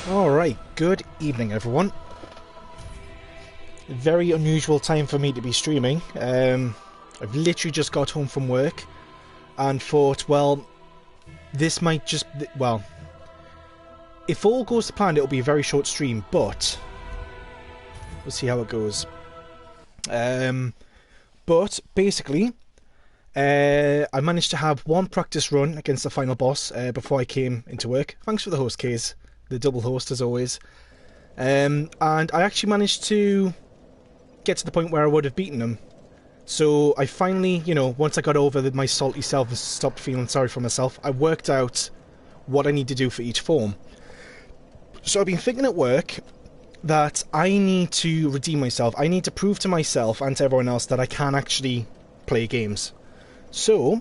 Alright, good evening everyone. Very unusual time for me to be streaming. I've literally just got home from work and thought, well, this might just... well, if all goes to plan, it'll be a very short stream, but we'll see how it goes. But basically, I managed to have one practice run against the final boss before I came into work. Thanks for the host, Kays. The double host as always. And I actually managed to get to the point where I would have beaten him. So I finally, you know, once I got over my salty self and stopped feeling sorry for myself, I worked out what I need to do for each form. So I've been thinking at work that I need to redeem myself. I need to prove to myself and to everyone else that I can actually play games. So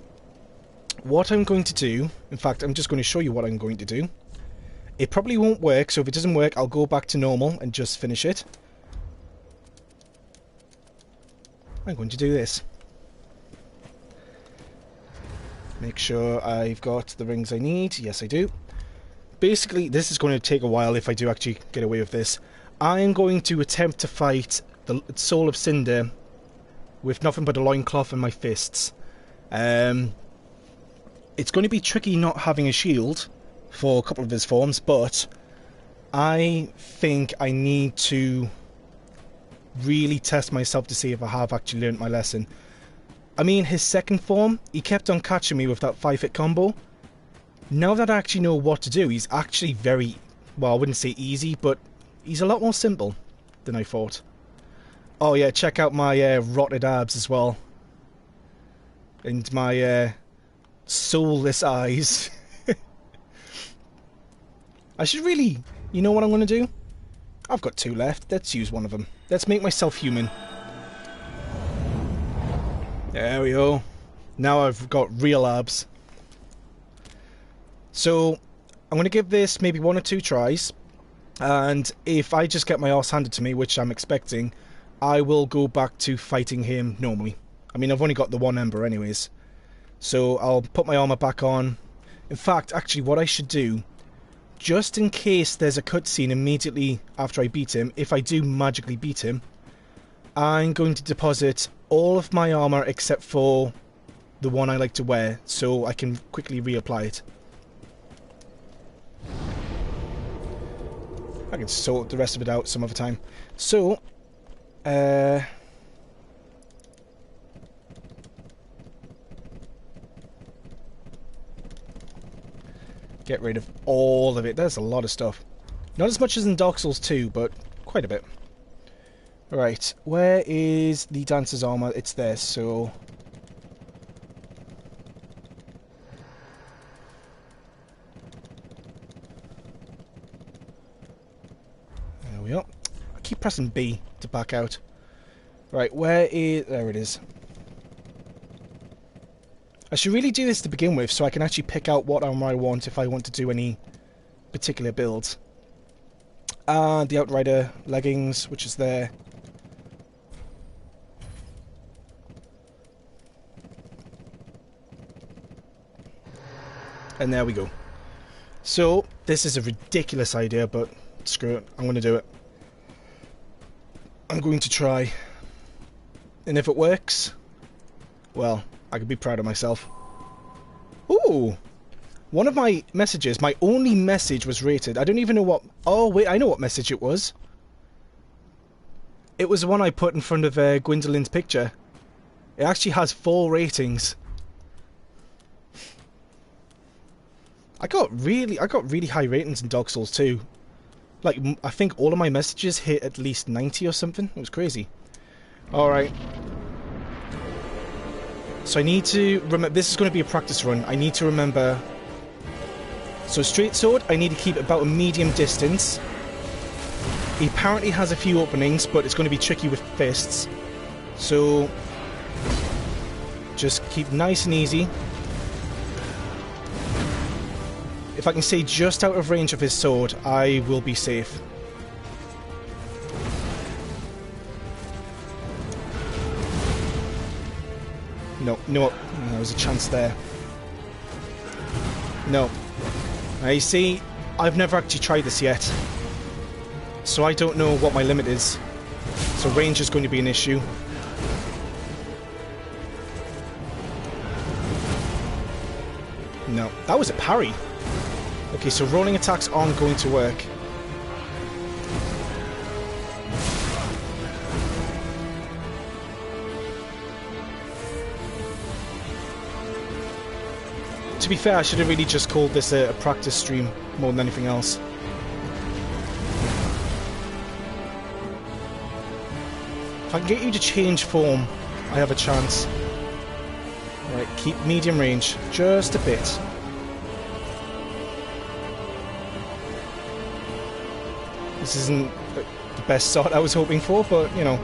what I'm going to do, in fact I'm just going to show you what I'm going to do. It probably won't work, so if it doesn't work I'll go back to normal and just finish it. I'm going to do this. Make sure I've got the rings I need. Yes, I do. Basically, this is going to take a while if I do actually get away with this. I'm going to attempt to fight the Soul of Cinder with nothing but a loincloth and my fists. It's going to be tricky not having a shield for a couple of his forms, but I think I need to really test myself to see if I have actually learnt my lesson. I mean, his second form, he kept on catching me with that 5-hit combo. Now that I actually know what to do, he's actually very, well, I wouldn't say easy, but he's a lot more simple than I thought. Oh yeah, check out my rotted abs as well. And my soulless eyes. I should really, you know what I'm going to do? I've got 2 left, let's use one of them. Let's make myself human. There we go. Now I've got real abs. So, I'm going to give this maybe 1 or 2 tries. And if I just get my arse handed to me, which I'm expecting, I will go back to fighting him normally. I mean, I've only got the 1 ember anyways. So, I'll put my armor back on. In fact, actually, what I should do, just in case there's a cutscene immediately after I beat him, if I do magically beat him, I'm going to deposit all of my armor except for the one I like to wear, so I can quickly reapply it. I can sort the rest of it out some other time. So, get rid of all of it. There's a lot of stuff. Not as much as in Dark Souls 2, but quite a bit. Right, where is the Dancer's armor? It's there, so... there we are. I keep pressing B to back out. Right, where is... there it is. I should really do this to begin with, so I can actually pick out what armor I want if I want to do any particular builds. And the Outrider leggings, which is there. And there we go. So, this is a ridiculous idea, but screw it, I'm going to do it. I'm going to try. And if it works, well, I could be proud of myself. Ooh! One of my messages, my only message was rated. I don't even know what... oh, wait, I know what message it was. It was the one I put in front of Gwendolyn's picture. It actually has 4 ratings. I got really high ratings in Dark Souls 2. Like, I think all of my messages hit at least 90 or something. It was crazy. Alright. So I need to remember, this is going to be a practice run. I need to remember. So straight sword, I need to keep about a medium distance. He apparently has a few openings, but it's going to be tricky with fists. So just keep nice and easy. If I can stay just out of range of his sword, I will be safe. No, no, there was a chance there. No. Now you see, I've never actually tried this yet, so I don't know what my limit is. So range is going to be an issue. No, that was a parry. Okay, so rolling attacks aren't going to work. To be fair, I should have really just called this a practice stream more than anything else. If I can get you to change form, I have a chance. Right, keep medium range, just a bit. This isn't the best start I was hoping for, but, you know.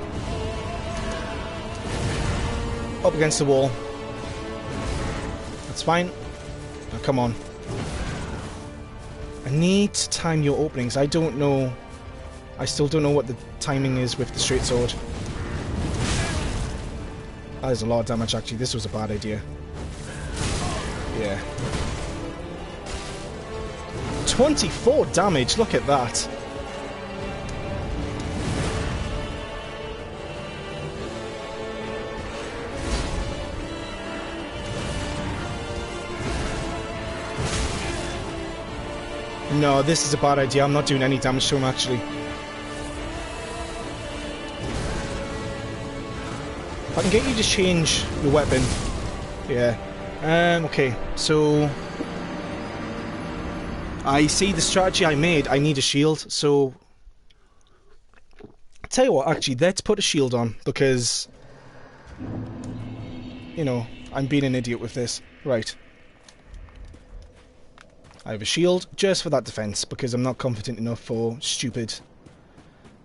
Up against the wall. That's fine. Now, come on. I need to time your openings. I don't know. I still don't know what the timing is with the straight sword. That is a lot of damage, actually. This was a bad idea. Yeah. 24 damage, look at that. No, this is a bad idea. I'm not doing any damage to him, actually. If I can get you to change your weapon. Yeah. Okay, so... I see the strategy I made. I need a shield, so... Tell you what, actually, let's put a shield on, because... You know, I'm being an idiot with this. Right. I have a shield just for that defense, because I'm not confident enough for stupid,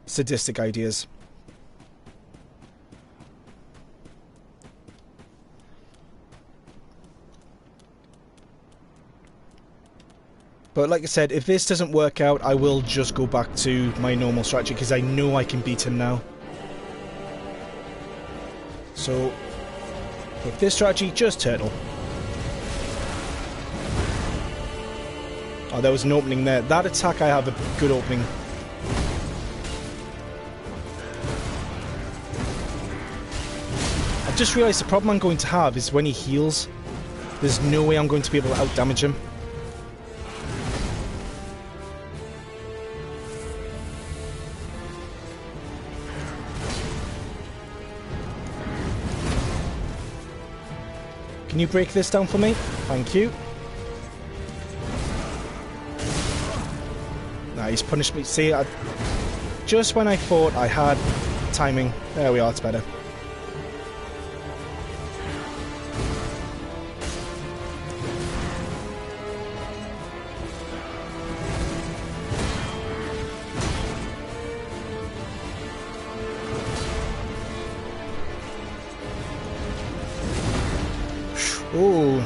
sadistic ideas. But like I said, if this doesn't work out, I will just go back to my normal strategy, because I know I can beat him now. So, with this strategy, just turtle. Oh, there was an opening there. That attack, I have a good opening. I've just realised the problem I'm going to have is when he heals, there's no way I'm going to be able to out-damage him. Can you break this down for me? Thank you. Nah, he's punished me. See, just when I thought I had timing. There we are, it's better. Ooh.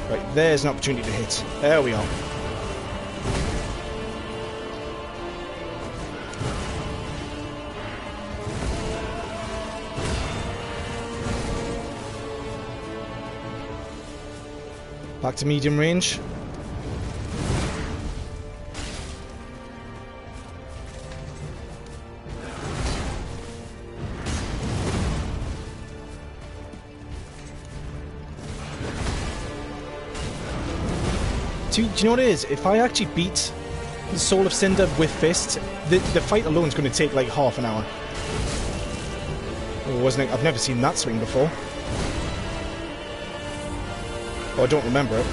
Right, there's an opportunity to hit. There we are. Back to medium range. Do you know what it is? If I actually beat the Soul of Cinder with Fist, the fight alone is going to take like half an hour. Oh, wasn't it? I've never seen that swing before. Oh, I don't remember it.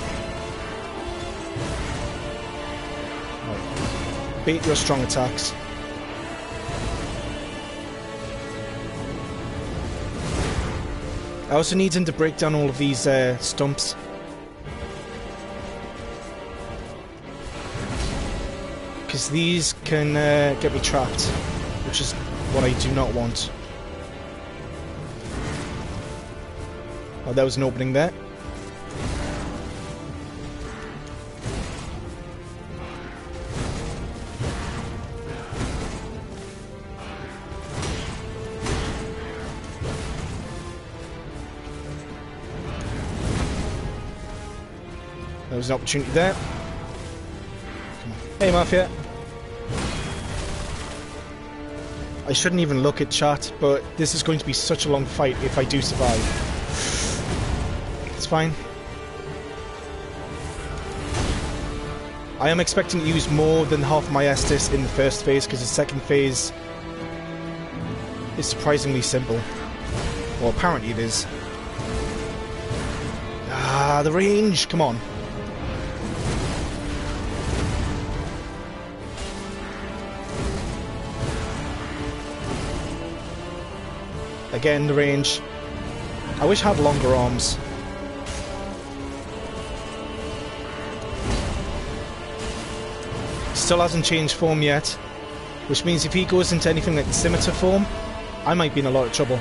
Right. Bait your strong attacks. I also need him to break down all of these stumps. Because these can get me trapped, which is what I do not want. Oh, there was an opening there. There was an opportunity there. Come on. Hey, Mafia. I shouldn't even look at chat, but this is going to be such a long fight if I do survive. It's fine. I am expecting to use more than half my Estus in the first phase, because the second phase is surprisingly simple. Well, apparently it is. Ah, the range! Come on. Again, the range. I wish I had longer arms. Still hasn't changed form yet, which means if he goes into anything like scimitar form, I might be in a lot of trouble.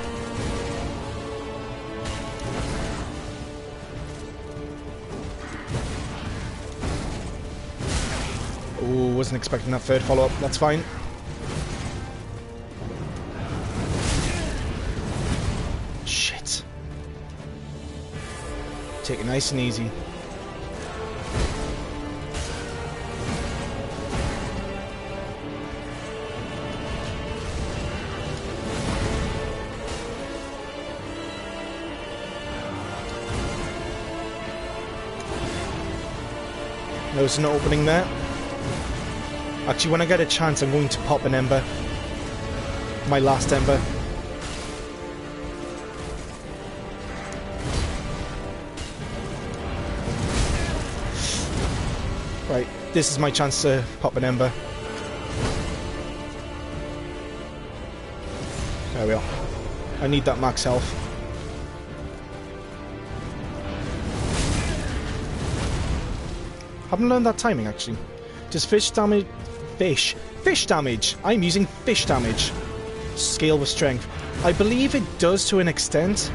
Oh, wasn't expecting that third follow-up. That's fine. Shit. Take it nice and easy. There's an opening there. Actually, when I get a chance, I'm going to pop an ember. My last ember. Right, this is my chance to pop an ember. There we are. I need that max health. Haven't learned that timing, actually. Does fish damage... Fish damage! I'm using fish damage. Scale with strength. I believe it does to an extent.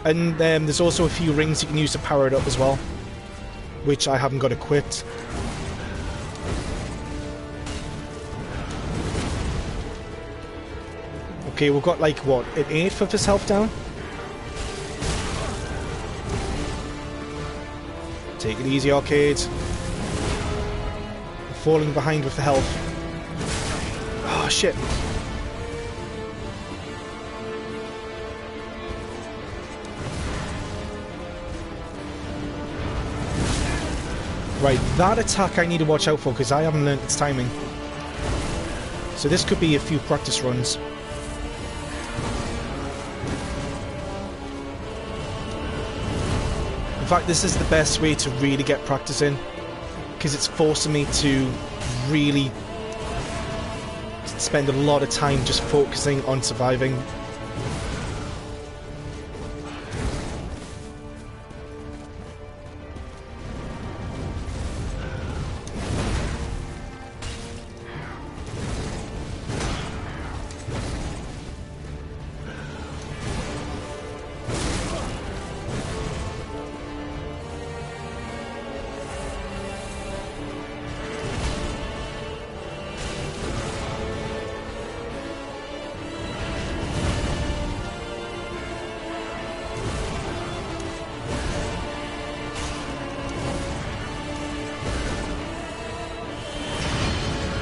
And there's also a few rings you can use to power it up as well, which I haven't got equipped. Okay, we've got like, what, an eighth of his health down? Take it easy, Arcade. Falling behind with the health. Oh, shit. Right, that attack I need to watch out for because I haven't learnt its timing. So this could be a few practice runs. In fact, this is the best way to really get practice in, because it's forcing me to really spend a lot of time just focusing on surviving.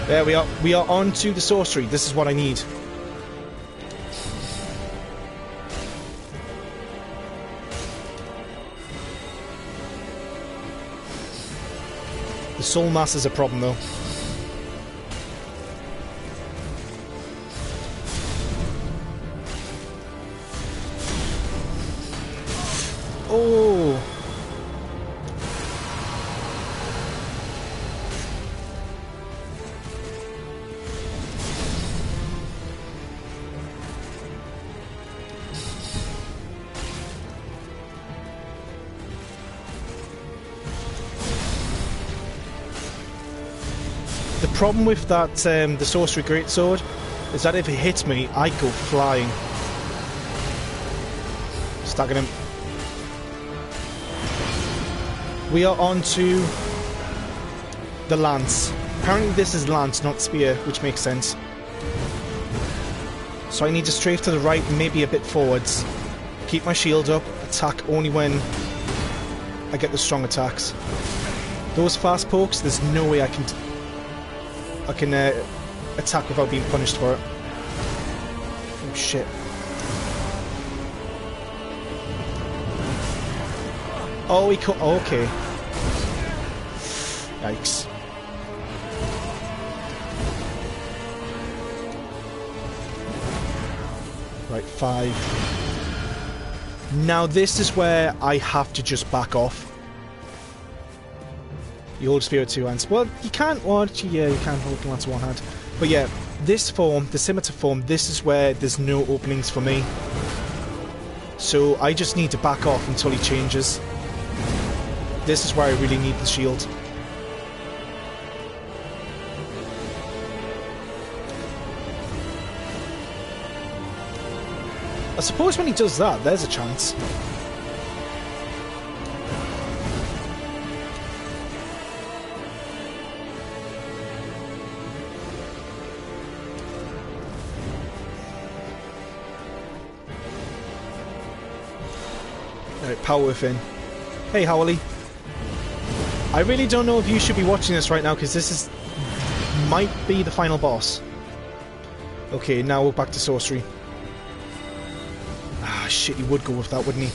There we are. We are on to the sorcery. This is what I need. The soul mass is a problem, though. Oh. The problem with that, the Sorcery Greatsword, is that if it hits me, I go flying. Staggering him. We are on to the Lance. Apparently this is Lance, not Spear, which makes sense. So I need to strafe to the right, maybe a bit forwards. Keep my shield up, attack only when I get the strong attacks. Those fast pokes, there's no way I can attack without being punished for it. Oh shit. Oh, he cut. Oh, okay. Yikes. Right, 5. Now this is where I have to just back off. You hold spear with 2 hands. Well, you can't. Well, actually, yeah, you can hold the lance with 1 hand. But yeah, this form, the scimitar form, this is where there's no openings for me. So I just need to back off until he changes. This is where I really need the shield. I suppose when he does that, there's a chance. Alright, power within. Hey, Howley. I really don't know if you should be watching this right now, because this might be the final boss. Okay, now we're back to sorcery. Ah, shit, he would go with that, wouldn't he?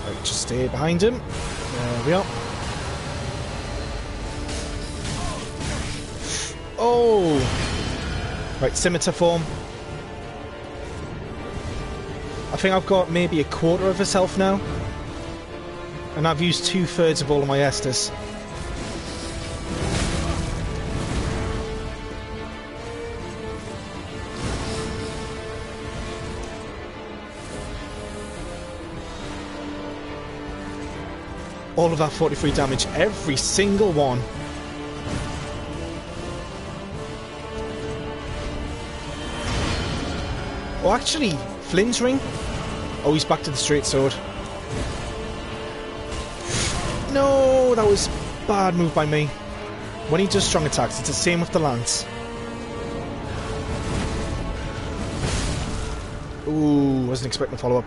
Right, just stay behind him. There we are. Oh! Right, scimitar form. I think I've got maybe a quarter of his health now. And I've used 2/3 of all of my Estus. All of that 43 damage, every single one. Oh, actually, Flynn's ring? Oh, he's back to the straight sword. No, that was a bad move by me. When he does strong attacks, it's the same with the lance. Ooh, wasn't expecting a follow-up.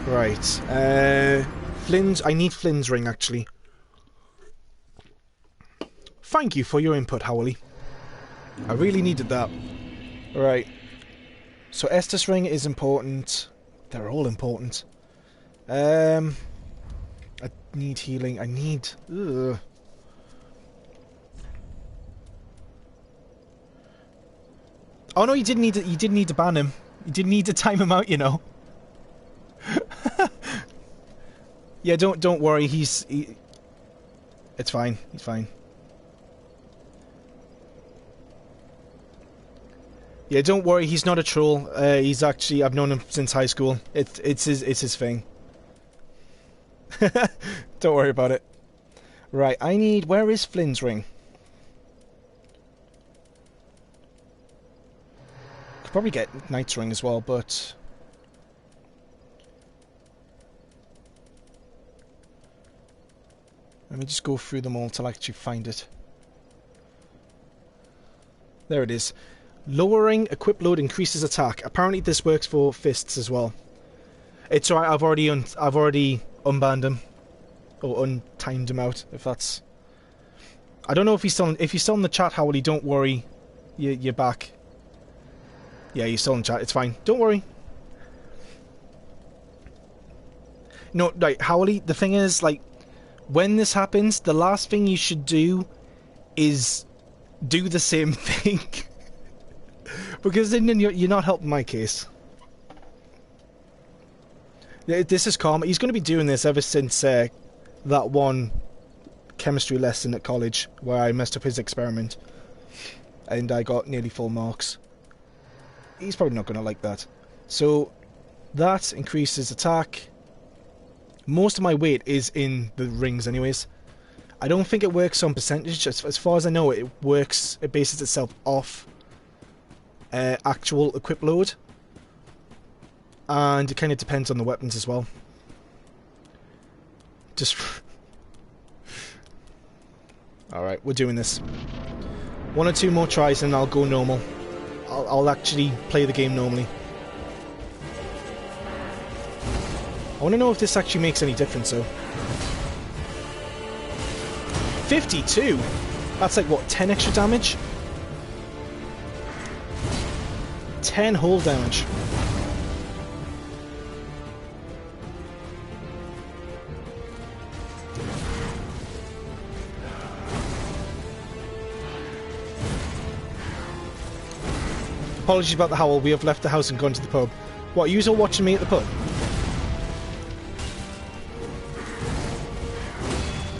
Right, Flynn's... I need Flynn's ring, actually. Thank you for your input, Howley. I really needed that. Right. So Estus ring is important. They're all important. I need healing. I need... Ugh. Oh no, you didn't need to. You didn't need to ban him. You didn't need to time him out, you know. Yeah, don't worry. It's fine. He's fine. Yeah, don't worry. He's not a troll. He's actually... I've known him since high school. It's his thing. Don't worry about it. Right, I need... Where is Flynn's ring? Could probably get Knight's ring as well, but... Let me just go through them all till I actually find it. There it is. Lowering equip load increases attack. Apparently this works for fists as well. It's alright, I've already unbanned him. Or untimed him out, if that's... I don't know if he's still in the chat, Howley, don't worry. You're back. Yeah, you're still in chat, it's fine. Don't worry. No, right, Howley, the thing is, like, when this happens, the last thing you should do is do the same thing. Because then you're not helping my case. This is karma. He's going to be doing this ever since that one chemistry lesson at college where I messed up his experiment. And I got nearly full marks. He's probably not going to like that. So, that increases attack. Most of my weight is in the rings anyways. I don't think it works on percentage. As far as I know, it bases itself off actual equip load. And it kind of depends on the weapons as well. Just... Alright, we're doing this. 1 or 2 more tries and I'll go normal. I'll actually play the game normally. I want to know if this actually makes any difference, though. 52? That's like, what, 10 extra damage? 10 whole damage. Apologies about the howl, we have left the house and gone to the pub. What, you all watching me at the pub?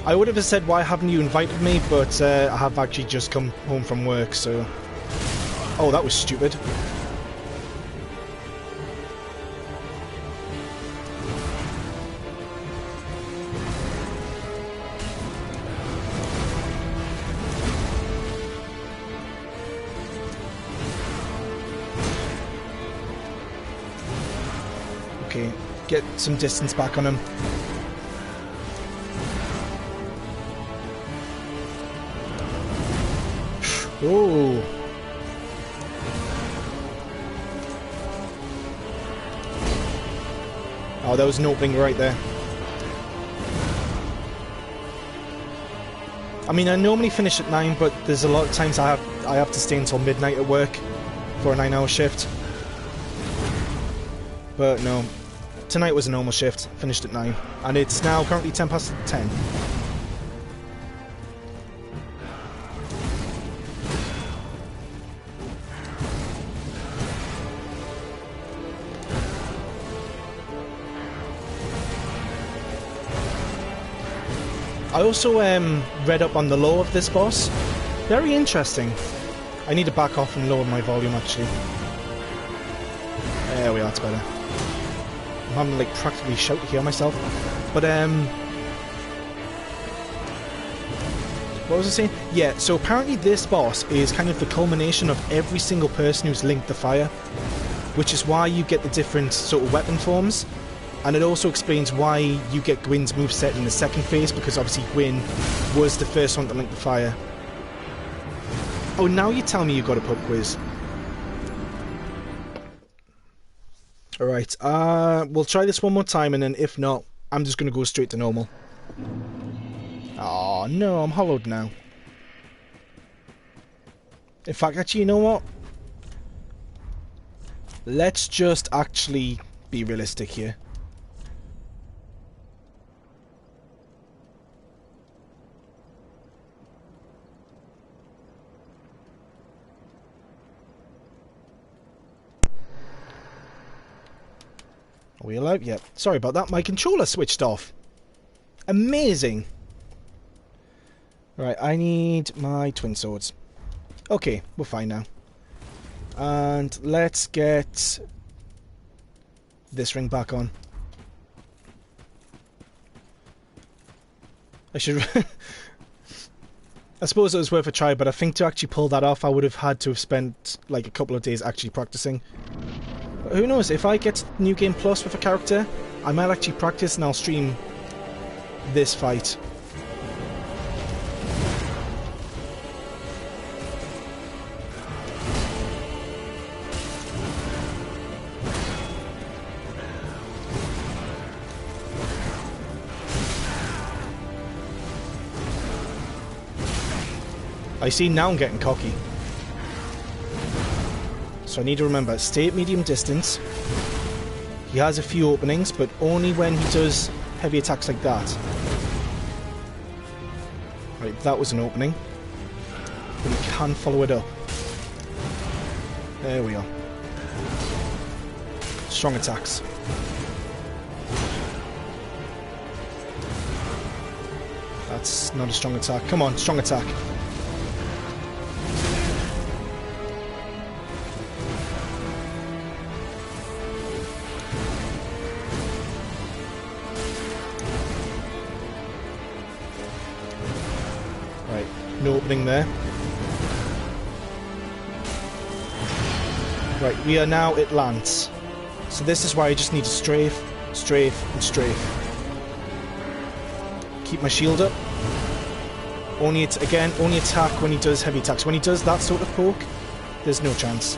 I would have said, why haven't you invited me, but I have actually just come home from work, so... Oh, that was stupid. Okay, get some distance back on him. Oh. Oh, there was an opening right there. I mean, I normally finish at 9, but there's a lot of times I have to stay until midnight at work for a 9-hour shift. But no, tonight was a normal shift, finished at 9, and it's now currently 10 past 10. I also read up on the lore of this boss. Very interesting. I need to back off and lower my volume, actually. There we are, it's better. I'm having to, like, practically shout to hear myself. But, what was I saying? Yeah, so apparently this boss is kind of the culmination of every single person who's linked the fire, which is why you get the different sort of weapon forms. And it also explains why you get Gwyn's moveset in the second phase, because obviously Gwyn was the first one to link the fire. Oh, now you tell me you got a pub quiz. Alright, we'll try this one more time, and then if not, I'm just going to go straight to normal. Oh no, I'm hollowed now. In fact, actually, you know what? Let's just actually be realistic here. Are we alive? Yep. Sorry about that. My controller switched off. Amazing. Right, I need my twin swords. Okay, we're fine now. And let's get this ring back on. I should... I suppose it was worth a try, but I think to actually pull that off, I would have had to have spent like a couple of days actually practicing. But who knows, if I get New Game Plus with a character, I might actually practice and I'll stream this fight. I see, now I'm getting cocky. So I need to remember, stay at medium distance. He has a few openings, but only when he does heavy attacks like that. Right, that was an opening. But he can follow it up. There we are. Strong attacks. That's not a strong attack. Come on, strong attack. No opening there. Right, we are now at Lance. So this is why I just need to strafe, strafe, and strafe. keep my shield up. Only attack when he does heavy attacks. When he does that sort of poke, there's no chance.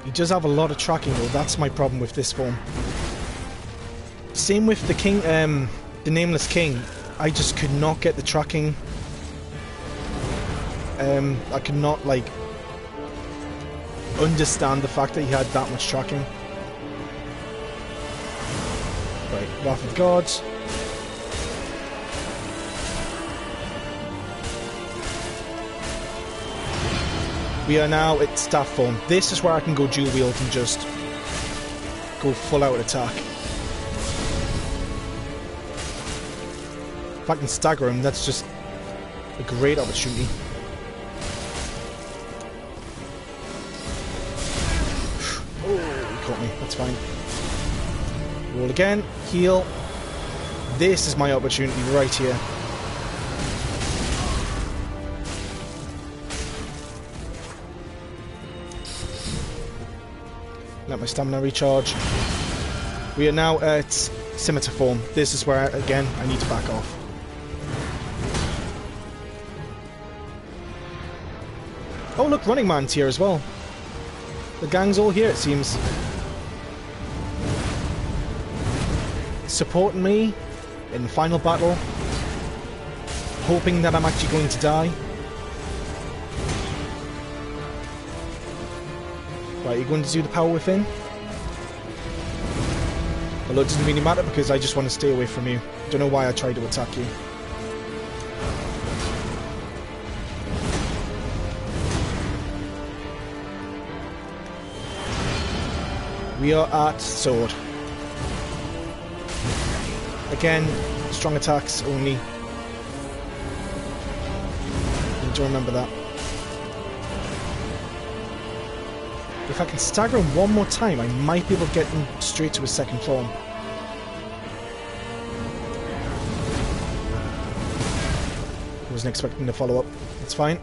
He does have a lot of tracking though, that's my problem with this form. Same with the king, the Nameless King. I just could not get the tracking. I could not, like, understand the fact that he had that much tracking. Right, Wrath of the Gods. We are now at staff form. This is where I can go dual wield and just go full out attack. If I can stagger him, that's just a great opportunity. Oh, he caught me. That's fine. Roll again. Heal. This is my opportunity right here. Let my stamina recharge. We are now at scimitar form. This is where, again, I need to back off. Oh look, Running Man's here as well. The gang's all here, it seems. Supporting me in the final battle. Hoping that I'm actually going to die. Right, you're going to do the power within? Although it doesn't really matter because I just want to stay away from you. Don't know why I tried to attack you. We are at sword. Again, strong attacks only. Need to remember that. If I can stagger him one more time, I might be able to get him straight to his second form. Wasn't expecting to follow up. That's fine.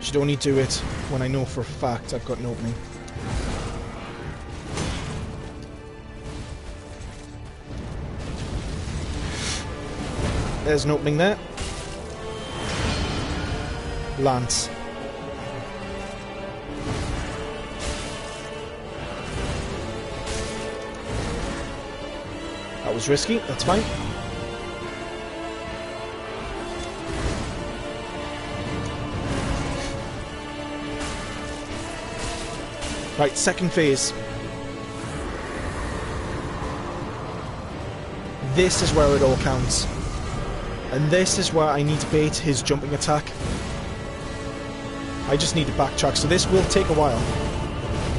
Should only do it when I know for a fact I've got an opening. There's an opening there. Lance. That was risky, that's fine. Right, second phase. This is where it all counts. And this is where I need to bait his jumping attack. I just need to backtrack, so this will take a while.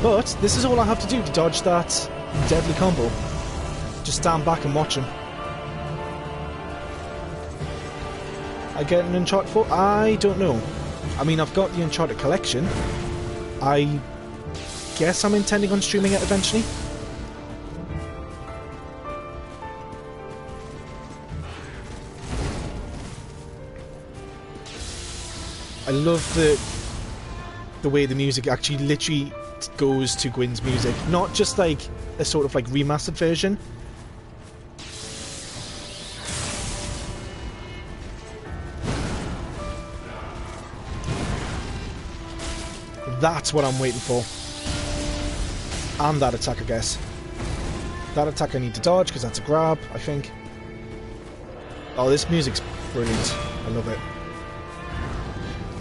But this is all I have to do to dodge that deadly combo. Just stand back and watch him. I get an Uncharted 4? I don't know. I mean, I've got the Uncharted collection. I guess I'm intending on streaming it eventually. I love the way the music actually literally goes to Gwyn's music. Not just like a sort of like remastered version. That's what I'm waiting for. And that attack, I guess. That attack I need to dodge, because that's a grab, I think. Oh, this music's brilliant. I love it.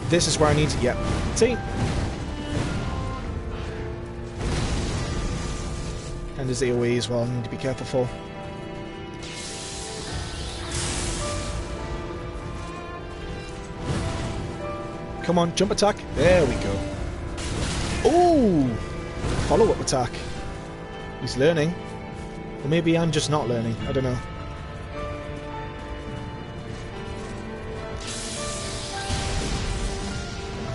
This is where I need to... Yep. See? And there's AoE as well, I need to be careful for. Come on, jump attack. There we go. Ooh! Follow-up attack. He's learning. Or maybe I'm just not learning. I don't know.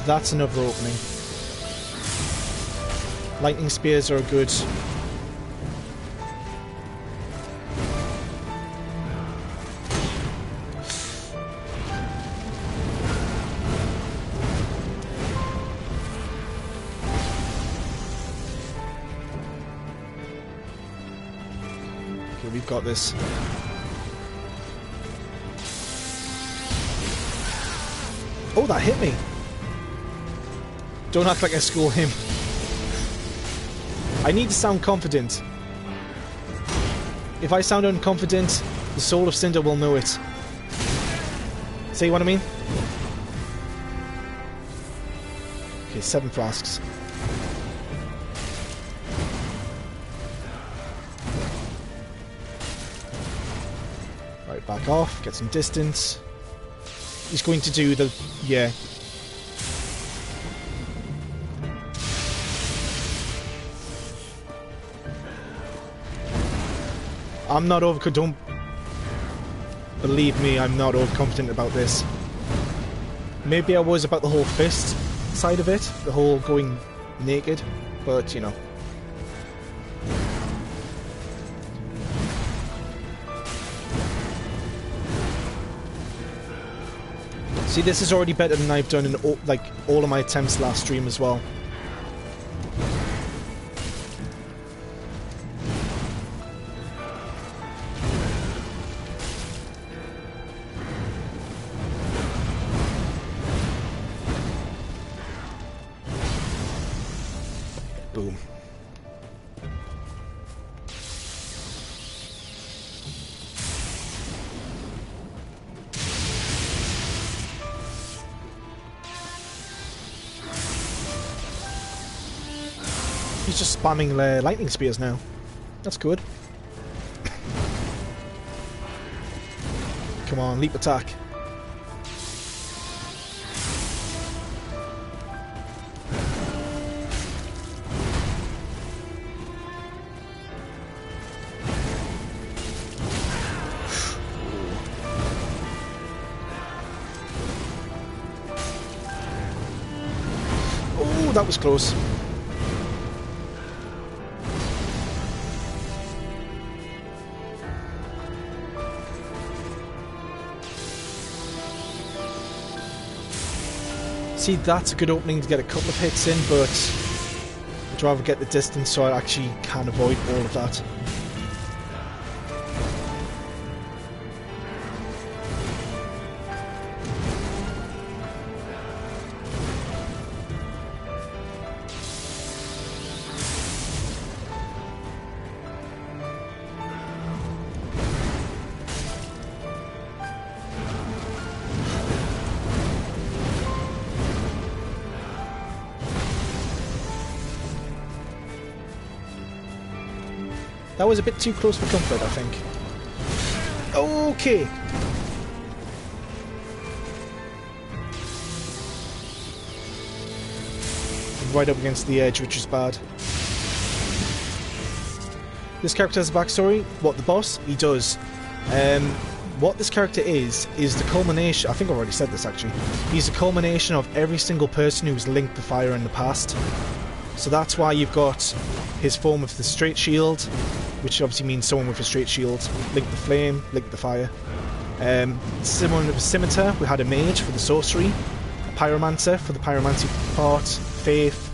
That's another opening. Lightning spears are good. we've got this. Oh, that hit me. Don't act like I school him. I need to sound confident. If I sound unconfident, the Soul of Cinder will know it. See what I mean? Okay, 7 flasks. Right, back off, get some distance. He's going to do the... yeah. I'm not don't believe me, I'm not overconfident about this. Maybe I was about the whole fist side of it, the whole going naked, but you know. See, this is already better than I've done in all of my attempts last stream as well. Boom. He's just spamming lightning spears now. That's good. Come on, leap attack. Oh, that was close. See, that's a good opening to get a couple of hits in, but I'd rather get the distance so I actually can avoid all of that. That was a bit too close for comfort, I think. Okay. Right up against the edge, which is bad. This character has a backstory. What, the boss? He does. What this character is the culmination... I think I already said this, actually. He's the culmination of every single person who's linked the fire in the past. So that's why you've got his form of the straight shield, which obviously means someone with a straight shield. Link the flame, link the fire. Similar with scimitar, we had a mage for the sorcery, a pyromancer for the pyromancy part, faith,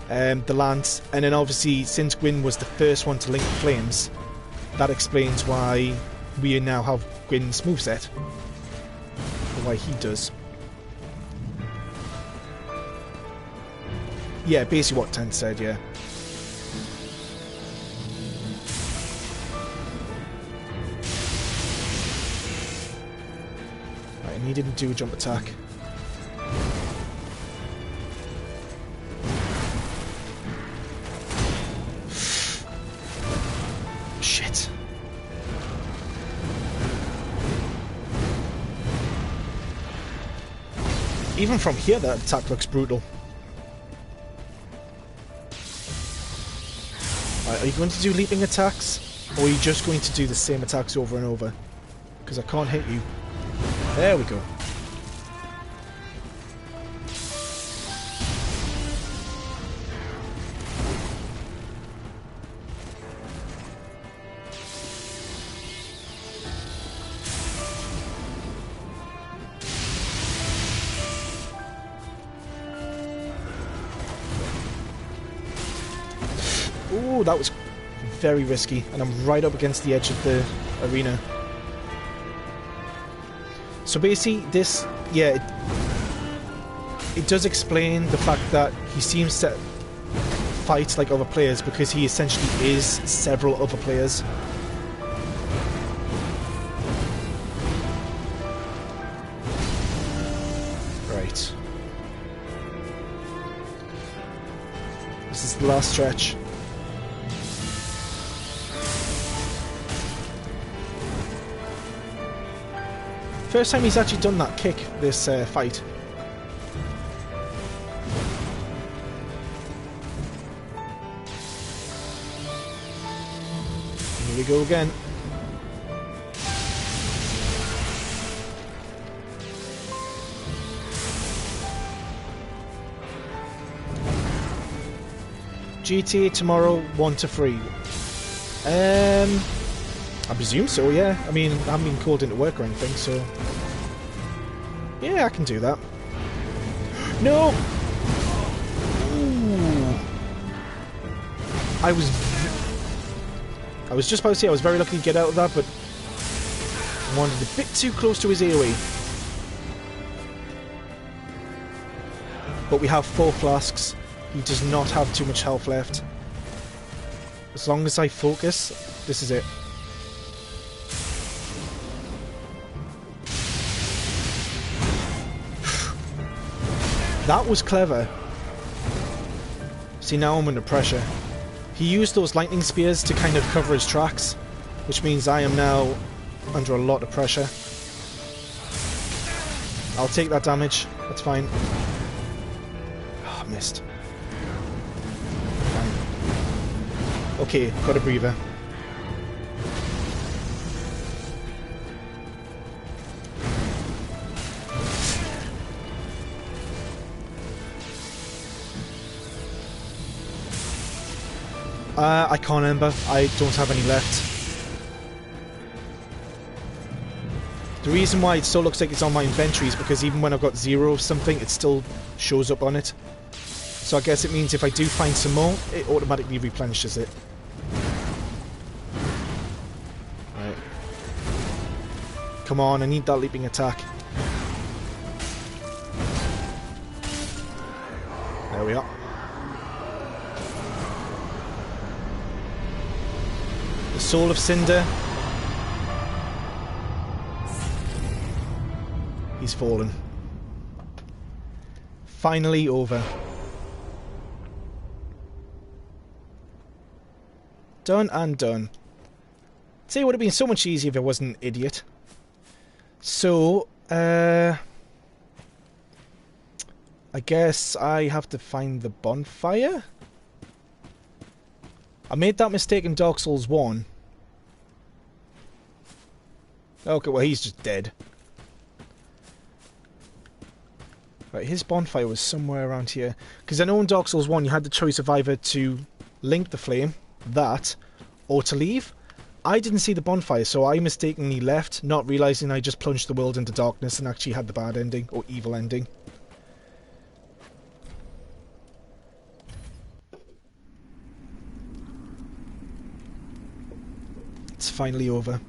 the lance, and then obviously since Gwyn was the first one to link the flames, that explains why we now have Gwyn's moveset. Or why he does. Yeah, basically what Tent said, yeah. Right, and he didn't do a jump attack. Shit. Even from here, that attack looks brutal. Right, are you going to do leaping attacks? Or are you just going to do the same attacks over and over? Because I can't hit you. There we go. Ooh, that was very risky, and I'm right up against the edge of the arena. So basically, this, yeah, it does explain the fact that he seems to fight like other players because he essentially is several other players. Right. This is the last stretch. First time he's actually done that kick this fight. Here we go again. GTA tomorrow, 1 to 3. I presume so, yeah. I mean, I haven't been called into work or anything, so... yeah, I can do that. No! Ooh. I was just about to say I was very lucky to get out of that, but... I wanted a bit too close to his AoE. But we have 4 flasks. He does not have too much health left. As long as I focus, this is it. That was clever. See, now I'm under pressure. He used those lightning spears to kind of cover his tracks, which means I am now under a lot of pressure. I'll take that damage. That's fine. Oh, I missed. Fine. Okay, got a breather. I can't remember. I don't have any left. The reason why it still looks like it's on my inventory is because even when I've got 0 of something, it still shows up on it. So I guess it means if I do find some more, it automatically replenishes it. Right. Come on, I need that leaping attack. There we are. The Soul of Cinder. He's fallen. Finally over. Done and done. I'd say it would have been so much easier if I wasn't an idiot. So, I guess I have to find the bonfire? I made that mistake in Dark Souls 1. Okay, well he's just dead. Right, his bonfire was somewhere around here. Because I know in Dark Souls 1 you had the choice of either to link the flame, that, or to leave. I didn't see the bonfire, so I mistakenly left, not realising I just plunged the world into darkness and actually had the bad ending, or evil ending. It's finally over.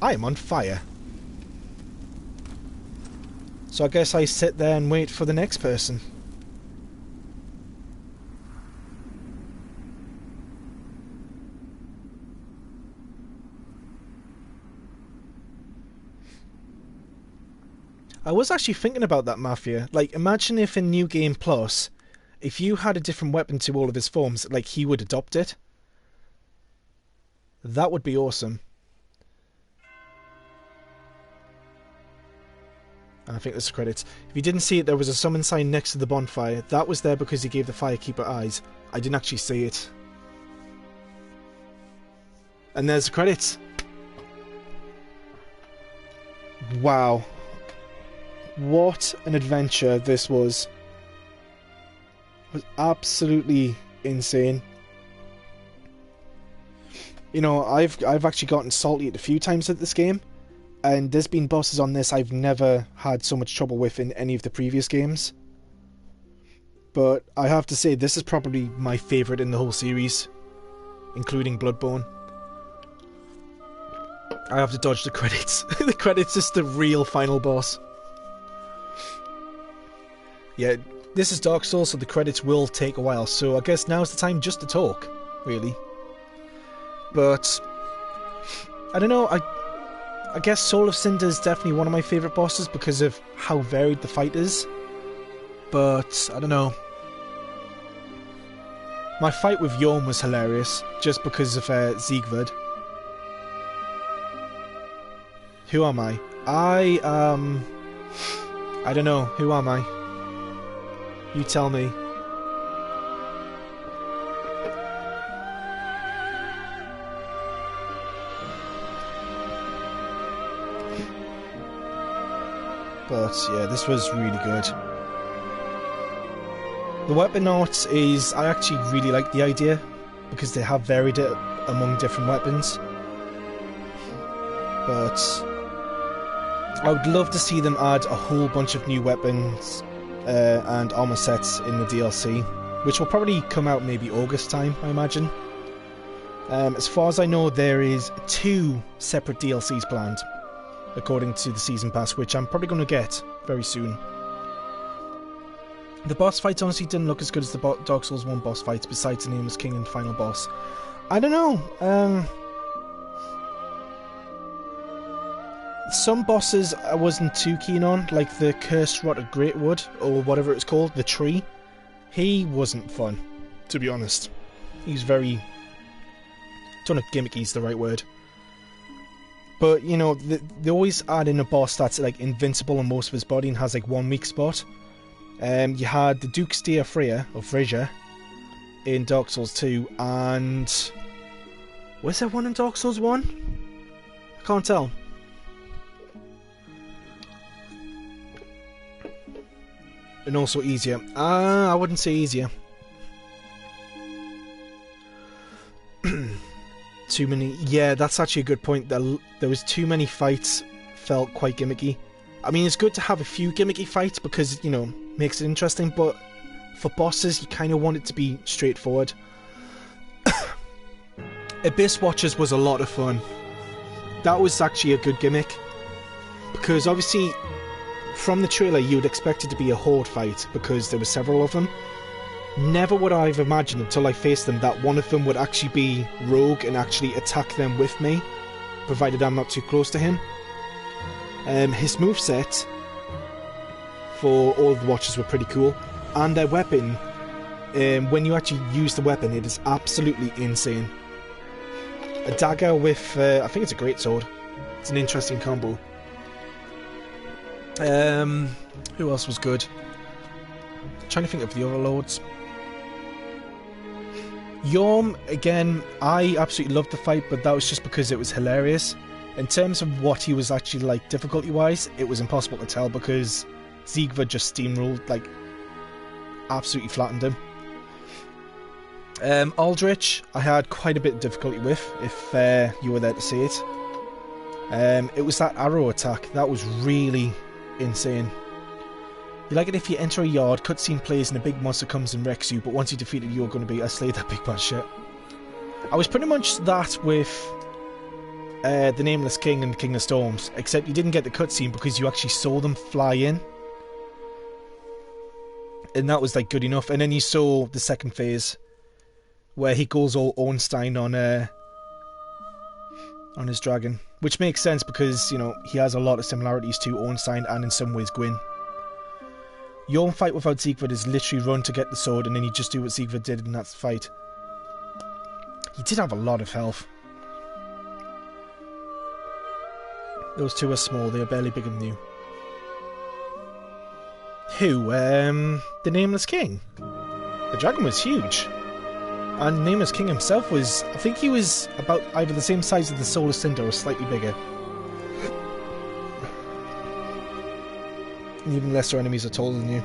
I am on fire. So I guess I sit there and wait for the next person. I was actually thinking about that, Mafia. Like, imagine if in New Game Plus, if you had a different weapon to all of his forms, like, he would adopt it. That would be awesome. And I think there's credits. If you didn't see it, there was a summon sign next to the bonfire. That was there because he gave the Firekeeper eyes. I didn't actually see it. And there's the credits. Wow. What an adventure this was. It was absolutely insane. You know, I've actually gotten salty a few times at this game, and there's been bosses on this I've never had so much trouble with in any of the previous games. But I have to say, this is probably my favourite in the whole series, including Bloodborne. I have to dodge the credits. The credits is the real final boss. Yeah, this is Dark Souls, so the credits will take a while, so I guess now's the time just to talk, really. But I don't know, I guess Soul of Cinder is definitely one of my favourite bosses because of how varied the fight is. But I don't know. My fight with Yhorm was hilarious, just because of Siegward. Who am I? I don't know. Who am I? You tell me. But yeah, this was really good. The weapon art is... I actually really like the idea, because they have varied it among different weapons. But I would love to see them add a whole bunch of new weapons and armor sets in the DLC, which will probably come out maybe August time, I imagine. As far as I know, there is 2 separate DLCs planned, according to the Season Pass, which I'm probably going to get very soon. The boss fights honestly didn't look as good as the Dark Souls 1 boss fights, besides the Nameless King and final boss. I don't know, some bosses I wasn't too keen on, like the Cursed Rotted Greatwood, or whatever it's called, the tree. He wasn't fun, to be honest. He's very... I don't know if gimmicky is the right word. But, you know, they always add in a boss that's, like, invincible on most of his body and has, like, one weak spot. You had the Duke's Dear Freya, or Frasier, in Dark Souls 2, and... was there one in Dark Souls 1? I can't tell. And also easier. I wouldn't say easier. Too many... yeah, that's actually a good point. There was too many fights, felt quite gimmicky. I mean, it's good to have a few gimmicky fights because, you know, makes it interesting, but for bosses, you kind of want it to be straightforward. Abyss Watchers was a lot of fun. That was actually a good gimmick. Because, obviously... from the trailer, you would expect it to be a horde fight, because there were several of them. Never would I have imagined until I faced them that one of them would actually be rogue and actually attack them with me, provided I'm not too close to him. His moveset for all of the Watchers were pretty cool, and their weapon, when you actually use the weapon, it is absolutely insane. A dagger with, I think it's a greatsword. It's an interesting combo. Who else was good? Trying to think of the other lords. Yhorm, again, I absolutely loved the fight, but that was just because it was hilarious. In terms of what he was actually like difficulty-wise, it was impossible to tell because Siegward just steamrolled, like, absolutely flattened him. Aldrich, I had quite a bit of difficulty with, if you were there to see it. It was that arrow attack, that was really insane. You like it if you enter a yard, cutscene plays and a big monster comes and wrecks you, but once you defeat it, you're going to be, I slayed that big bad shit. I was pretty much that with the Nameless King and King of Storms, except you didn't get the cutscene because you actually saw them fly in. And that was like good enough. And then you saw the second phase, where he goes all Ornstein on his dragon. Which makes sense because, you know, he has a lot of similarities to Ornstein and in some ways Gwyn. Your fight without Siegward is literally run to get the sword and then you just do what Siegward did in that fight. He did have a lot of health. Those two are small, they are barely bigger than you. Who? The Nameless King. The dragon was huge. And Nameless King himself was... I think he was about either the same size as the Soul of Cinder or slightly bigger. Even lesser enemies are taller than you.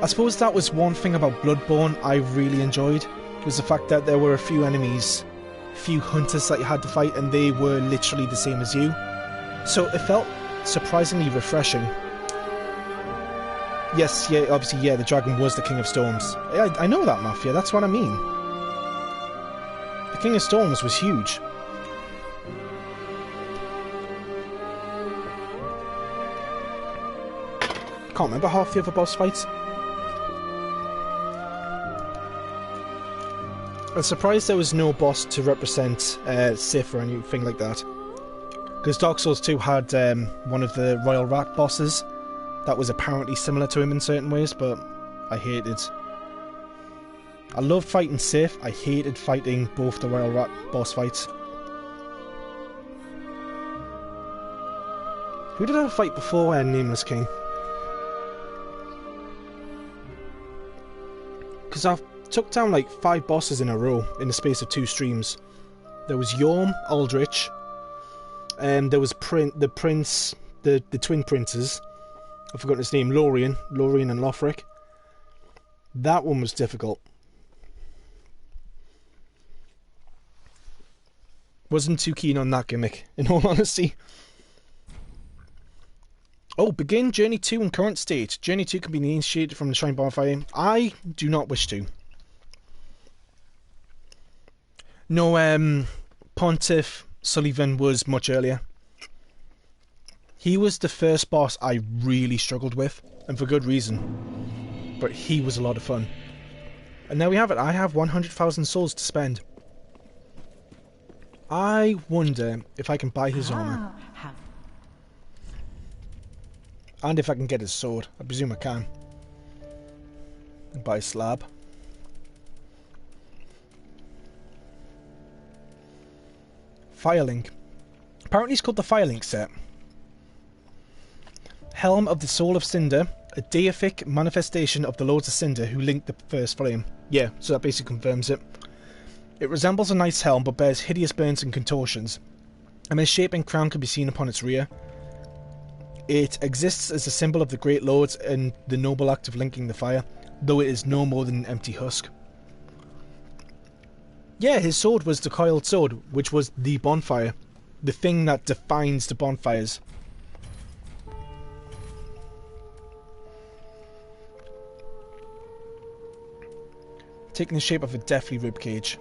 I suppose that was one thing about Bloodborne I really enjoyed, was the fact that there were a few enemies few hunters that you had to fight, and they were literally the same as you. So it felt surprisingly refreshing. Yes, yeah, obviously, yeah, the dragon was the King of Storms. I know that, Mafia, that's what I mean. The King of Storms was huge. Can't remember half the other boss fights. I'm surprised there was no boss to represent Sif or anything like that. Because Dark Souls 2 had one of the Royal Rat bosses that was apparently similar to him in certain ways, but I hated. I loved fighting Sif, I hated fighting both the Royal Rat boss fights. Who did I fight before Nameless King? Because I've took down like 5 bosses in a row in the space of 2 streams. There was Yorm, Aldrich, and there was the twin princes. I've forgotten his name, Lorien and Lothric. That one was difficult. Wasn't too keen on that gimmick, in all honesty. Oh, begin Journey 2 in current state. Journey 2 can be initiated from the Shrine Bonfire. I do not wish to. No, Pontiff Sullivan was much earlier. He was the first boss I really struggled with, and for good reason. But he was a lot of fun. And there we have it. I have 100,000 souls to spend. I wonder if I can buy his armor. And if I can get his sword. I presume I can. And buy a slab. Firelink. Apparently it's called the Firelink set. Helm of the Soul of Cinder. A deific manifestation of the Lords of Cinder who linked the first flame. Yeah, so that basically confirms it. It resembles a knight's helm but bears hideous burns and contortions. A misshapen crown can be seen upon its rear. It exists as a symbol of the Great Lords and the noble act of linking the fire, though it is no more than an empty husk. Yeah, his sword was the coiled sword, which was the bonfire. The thing that defines the bonfires. Taking the shape of a deathly ribcage.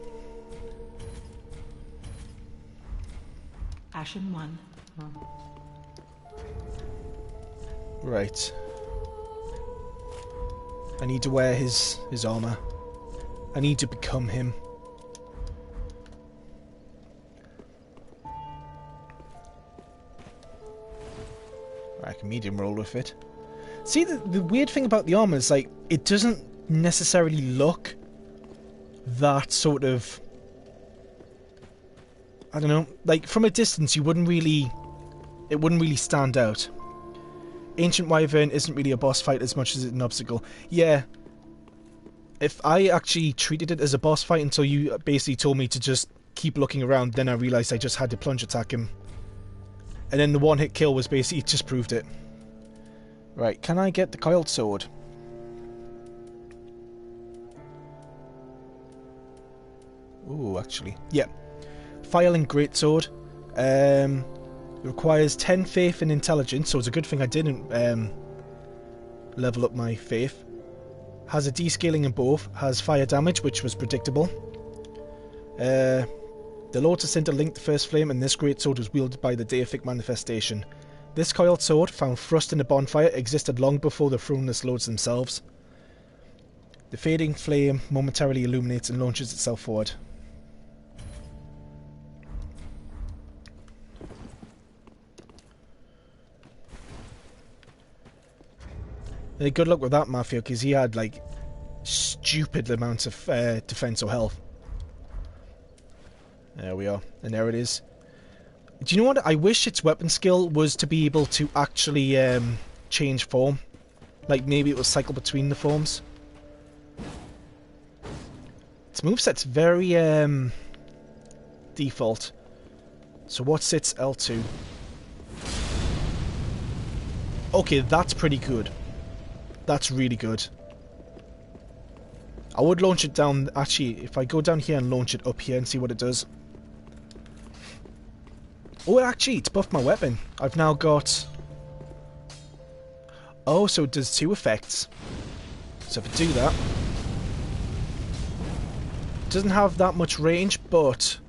Ashen 1. Right. I need to wear his armor. I need to become him. I can medium roll with it. See, the weird thing about the armor is, like, it doesn't necessarily look that sort of... I don't know. Like, from a distance, you wouldn't really... It wouldn't really stand out. Ancient Wyvern isn't really a boss fight as much as it's an obstacle. Yeah. If I actually treated it as a boss fight until you basically told me to just keep looking around, then I realised I just had to plunge attack him. And then the one-hit kill was basically, it just proved it. Right, can I get the coiled sword? Ooh, actually. Yeah. Firelink Greatsword. Requires 10 faith and intelligence, so it's a good thing I didn't level up my faith. Has a descaling in both. Has fire damage, which was predictable. The Lords of Cinder linked the first flame, and this greatsword was wielded by the deific manifestation. This coiled sword, found thrust in the bonfire, existed long before the throneless lords themselves. The fading flame momentarily illuminates and launches itself forward. Good luck with that, Mafia, because he had, like, stupid amounts of defense or health. There we are. And there it is. Do you know what? I wish its weapon skill was to be able to actually change form. Like, maybe it will cycle between the forms. Its moveset's very default. So what's its L2? Okay, that's pretty good. That's really good. I would launch it down... Actually, if I go down here and launch it up here and see what it does. Oh, actually, it's buffed my weapon. I've now got... Oh, so it does 2 effects. So if I do that... It doesn't have that much range, but...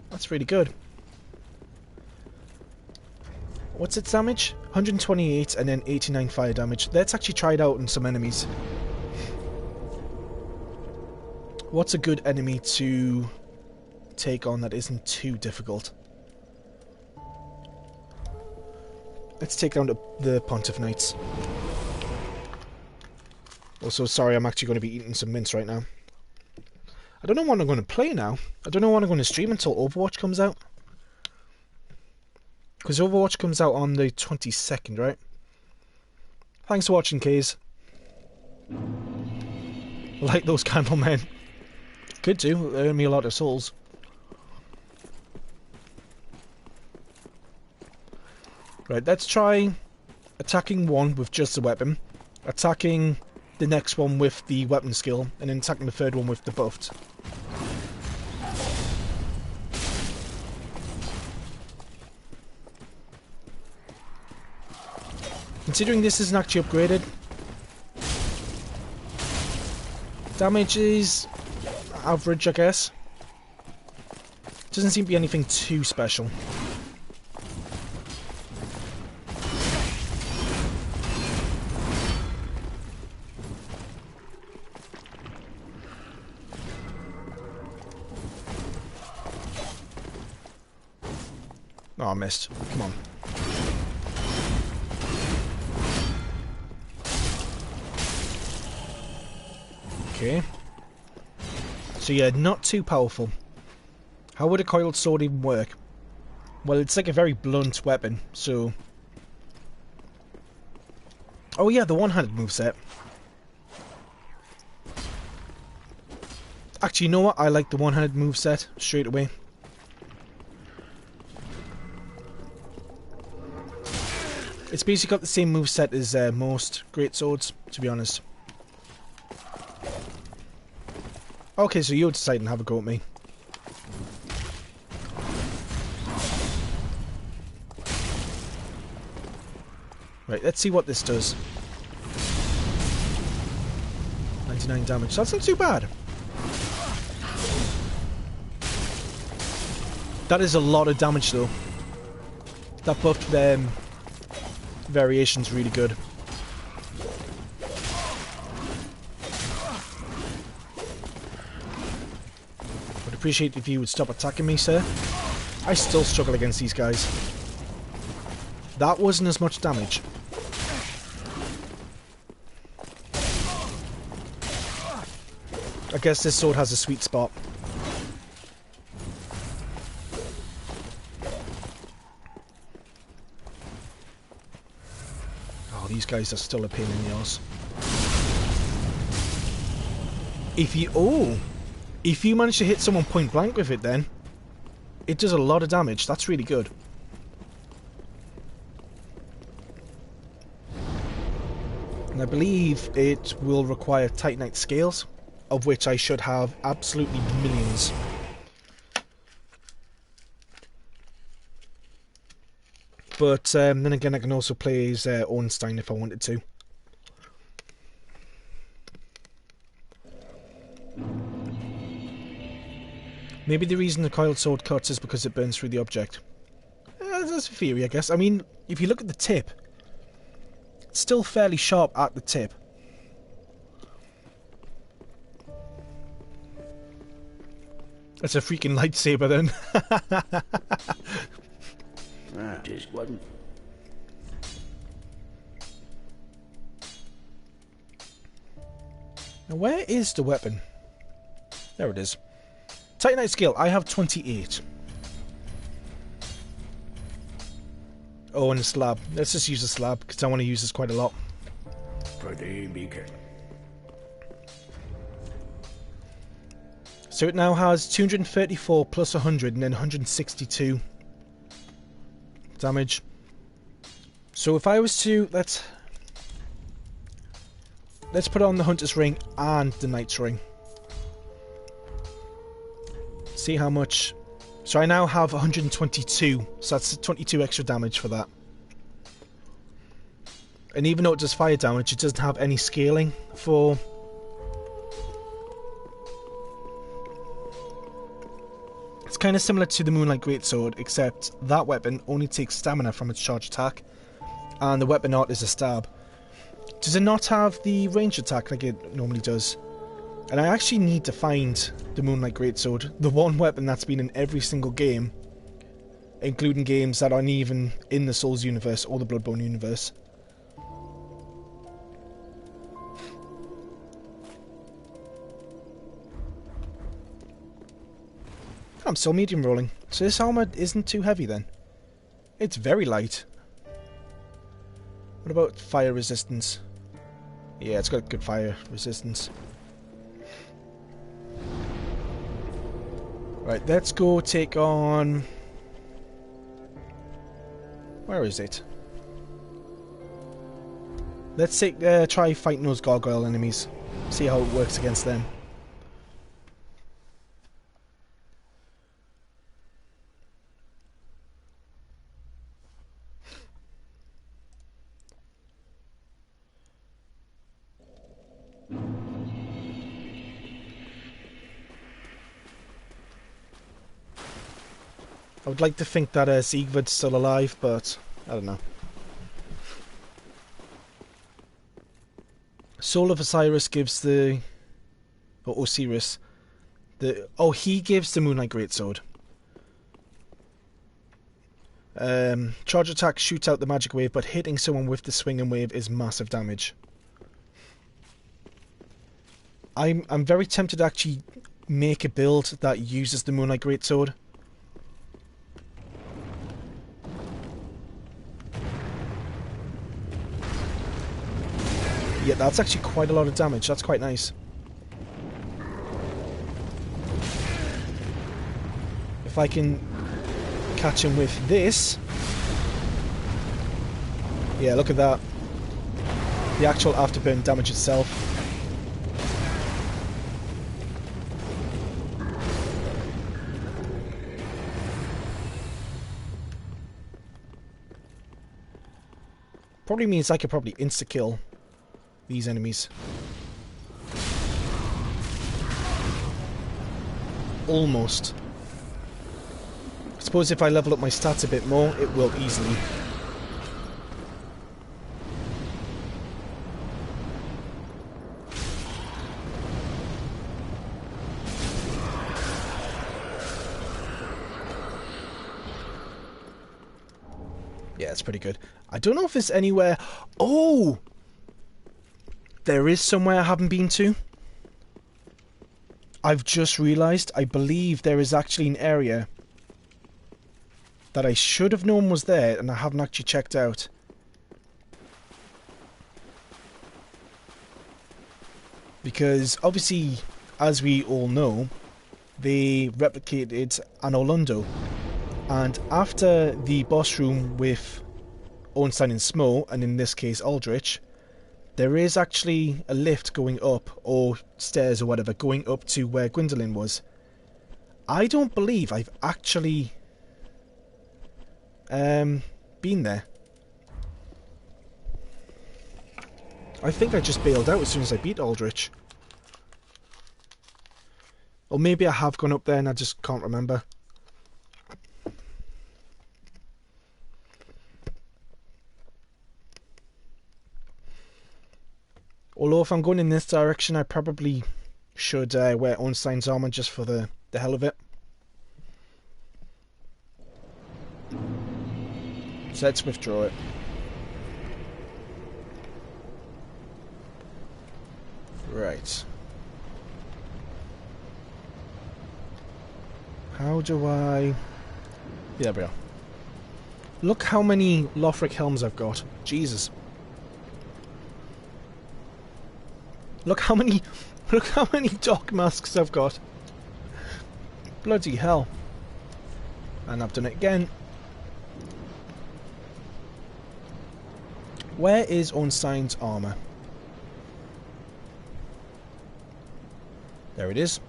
That's really good. What's its damage? 128 and then 89 fire damage. Let's actually try it out on some enemies. What's a good enemy to take on that isn't too difficult? Let's take down the Pontiff Knights. Also, sorry, I'm actually going to be eating some mince right now. I don't know when I'm going to play now. I don't know when I'm going to stream until Overwatch comes out. Because Overwatch comes out on the 22nd, right? Thanks for watching, Kays. Like those candle men. Could do. Earn me a lot of souls. Right, let's try attacking one with just the weapon. Attacking the next one with the weapon skill. And then attacking the third one with the buffed. Considering this isn't actually upgraded, damage is average, I guess. Doesn't seem to be anything too special. Oh, I missed. Come on. Okay. So yeah, not too powerful. How would a coiled sword even work? Well, it's like a very blunt weapon, so... Oh yeah, the one-handed moveset. Actually, you know what? I like the one-handed moveset straight away. It's basically got the same moveset as most great swords, to be honest. Okay, so you're deciding to have a go at me. Right, let's see what this does. 99 damage. That's not too bad. That is a lot of damage, though. That buffed variation's really good. Would appreciate if you would stop attacking me, sir. I still struggle against these guys. That wasn't as much damage. I guess this sword has a sweet spot. Oh, these guys are still a pain in the arse. If you manage to hit someone point blank with it, then it does a lot of damage. That's really good. And I believe it will require Titanite scales, of which I should have absolutely millions. But then again, I can also play as Ornstein if I wanted to. Maybe the reason the coiled sword cuts is because it burns through the object. That's a theory, I guess. I mean, if you look at the tip, it's still fairly sharp at the tip. That's a freaking lightsaber then. Just one. Now where is the weapon? There it is. Titanite skill, I have 28. Oh, and a slab. Let's just use the slab, because I want to use this quite a lot. Pretty beacon. So it now has 234 plus 100 and then 162 damage. So if I was to... Let's put on the Hunter's Ring and the Knight's Ring. See how much So I now have 122, so that's 22 extra damage for that. And even though it does fire damage, it doesn't have any scaling for... It's kind of similar to the Moonlight Greatsword, except that weapon only takes stamina from its charge attack, and the weapon art is a stab. Does it not have the range attack like it normally does? And I actually need to find the Moonlight Greatsword, the one weapon that's been in every single game, including games that aren't even in the Souls universe or the Bloodborne universe. I'm still medium rolling, so this armor isn't too heavy then. It's very light. What about fire resistance? Yeah, it's got good fire resistance. Right, let's go take on... Where is it? Let's try fighting those gargoyle enemies. See how it works against them. I would like to think that Siegfried's still alive, but I don't know. Soul of Osiris gives the... Or Osiris. Oh, he gives the Moonlight Greatsword. Charge attack shoots out the magic wave, but hitting someone with the swinging wave is massive damage. I'm very tempted to actually make a build that uses the Moonlight Greatsword. Yeah, that's actually quite a lot of damage. That's quite nice. If I can catch him with this... Yeah, look at that. The actual afterburn damage itself. Probably means I could probably insta-kill these enemies. Almost. I suppose if I level up my stats a bit more, it will easily. Yeah, it's pretty good. I don't know if there's anywhere... Oh! There is somewhere I haven't been to. I've just realised, I believe there is actually an area that I should have known was there and I haven't actually checked out. Because obviously, as we all know, they replicated an Orlando. And after the boss room with Ornstein and Smo, and in this case Aldrich, there is actually a lift going up, or stairs or whatever, going up to where Gwyndolin was. I don't believe I've actually been there. I think I just bailed out as soon as I beat Aldrich. Or maybe I have gone up there and I just can't remember. Although if I'm going in this direction, I probably should wear Ornstein's armor just for the hell of it. So let's withdraw it. Right. How do I... There we are. Look how many Lothric helms I've got. Jesus. Look how many dark masks I've got. Bloody hell. And I've done it again. Where is Ornstein's armor? There it is.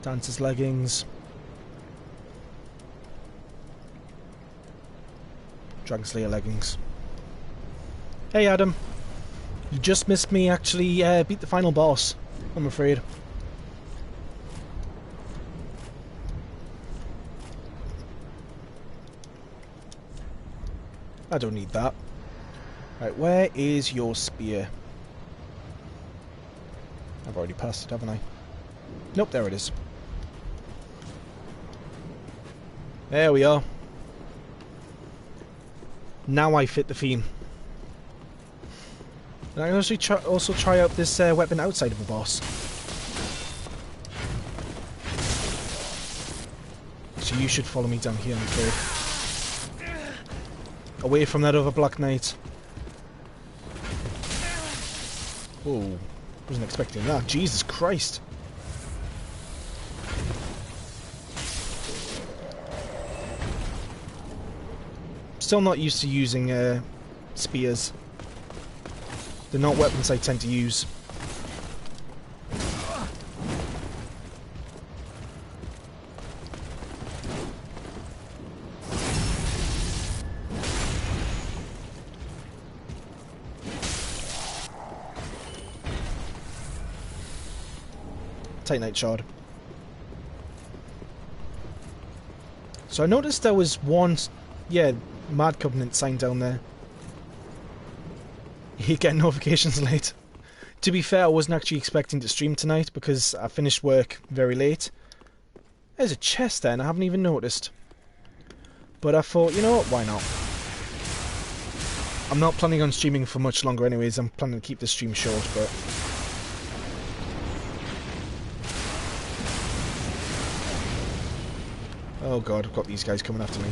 Dancer's leggings. Dragon Slayer leggings. Hey Adam. You just missed me actually beat the final boss, I'm afraid. I don't need that. Right, where is your spear? I've already passed it, haven't I? Nope, there it is. There we are. Now I fit the theme. And I can also try out this weapon outside of a boss. So you should follow me down here, I'm afraid. Away from that other Black Knight. Whoa. Wasn't expecting that. Jesus Christ. Still not used to using spears. They're not weapons I tend to use. Titanite shard. So I noticed there was one, yeah, Mad Covenant sign down there. You get notifications late. To be fair, I wasn't actually expecting to stream tonight because I finished work very late. There's a chest there and I haven't even noticed. But I thought, you know what, why not? I'm not planning on streaming for much longer anyways, I'm planning to keep this stream short, but... Oh god, I've got these guys coming after me.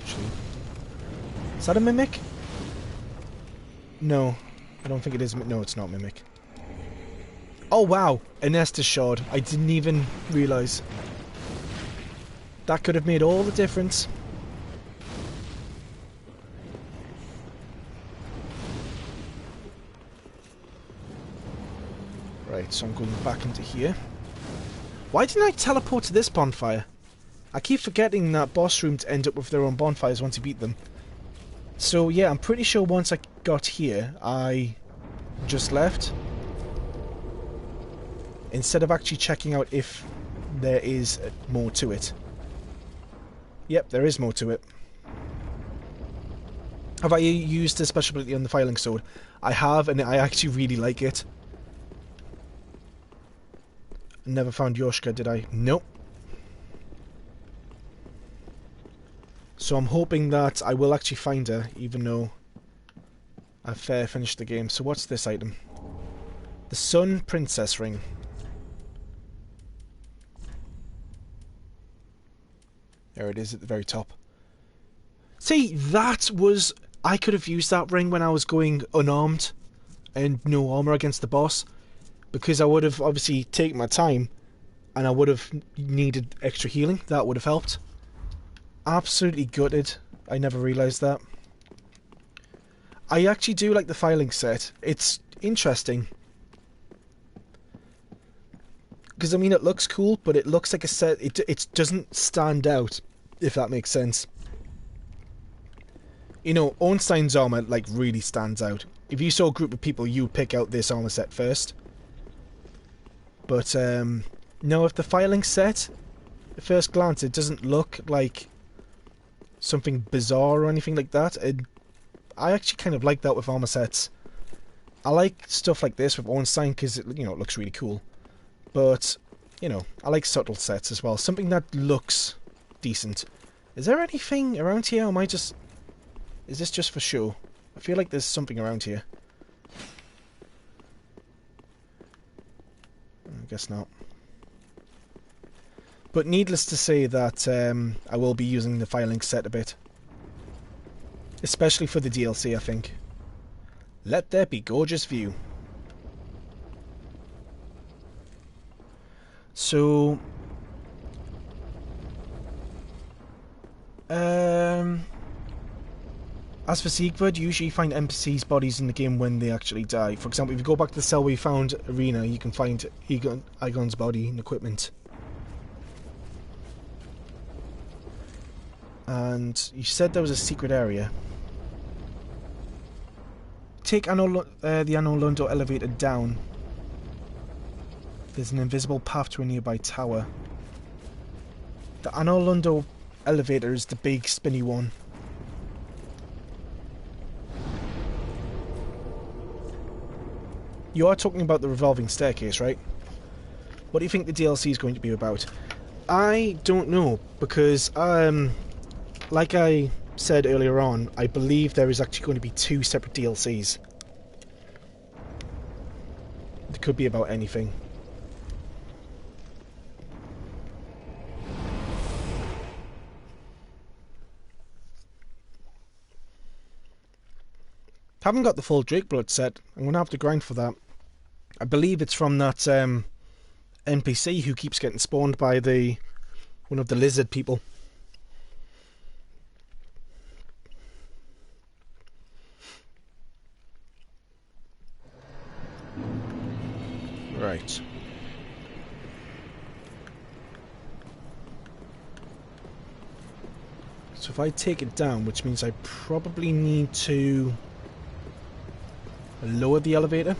Actually... Is that a Mimic? No, I don't think it is. No, it's not Mimic. Oh wow, an Estus shard. I didn't even realise. That could have made all the difference. Right, so I'm going back into here. Why didn't I teleport to this bonfire? I keep forgetting that boss rooms end up with their own bonfires once you beat them. So yeah, I'm pretty sure once I got here, I just left. Instead of actually checking out if there is more to it. Yep, there is more to it. Have I used a special ability on the filing sword? I have, and I actually really like it. Never found Yoshka, did I? Nope. So I'm hoping that I will actually find her, even though I've finished the game. So what's this item? The Sun Princess Ring. There it is at the very top. See, that was... I could have used that ring when I was going unarmed and no armor against the boss. Because I would have obviously taken my time and I would have needed extra healing. That would have helped. Absolutely gutted. I never realised that. I actually do like the filing set. It's interesting. Because, I mean, it looks cool, but it looks like a set... It doesn't stand out, if that makes sense. You know, Ornstein's armour, like, really stands out. If you saw a group of people, you'd pick out this armour set first. But, no, if the filing set, at first glance, it doesn't look like something bizarre or anything like that. I actually kind of like that with armour sets. I like stuff like this with Ornstein because, it, you know, it looks really cool. But, you know, I like subtle sets as well. Something that looks decent. Is there anything around here? Or am I just... Is this just for show? I feel like there's something around here. I guess not. But needless to say that I will be using the filing set a bit. Especially for the DLC, I think. Let there be gorgeous view. So... As for Siegfried, you usually find NPCs' bodies in the game when they actually die. For example, if you go back to the cell where you found Arena, you can find Igon's body and equipment. And you said there was a secret area. Take the Anno Lundo elevator down. There's an invisible path to a nearby tower. The Anno Lundo elevator is the big spinny one. You are talking about the revolving staircase, right? What do you think the DLC is going to be about? I don't know, because like I said earlier on, I believe there is actually going to be 2 separate DLCs. It could be about anything. Haven't got the full Drakeblood set. I'm going to have to grind for that. I believe it's from that NPC who keeps getting spawned by one of the lizard people. Right. So if I take it down, which means I probably need to lower the elevator.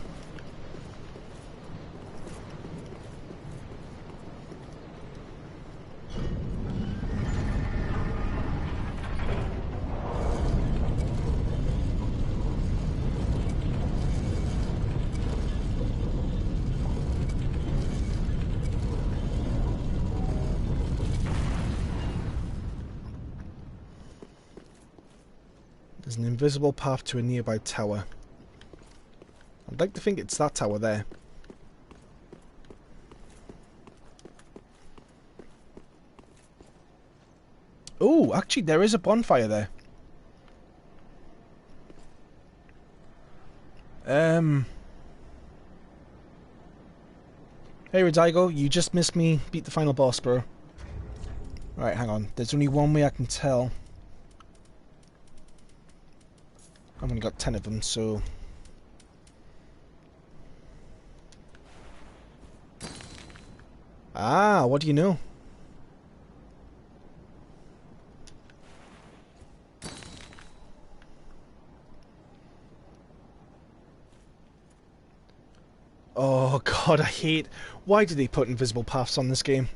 There's an invisible path to a nearby tower. I'd like to think it's that tower there. Oh, actually there is a bonfire there. Hey Rodaigo, you just missed me beat the final boss, bro. Right, hang on. There's only one way I can tell. I've only got 10 of them, so... Ah, what do you know? Oh god, I hate... Why do they put invisible paths on this game?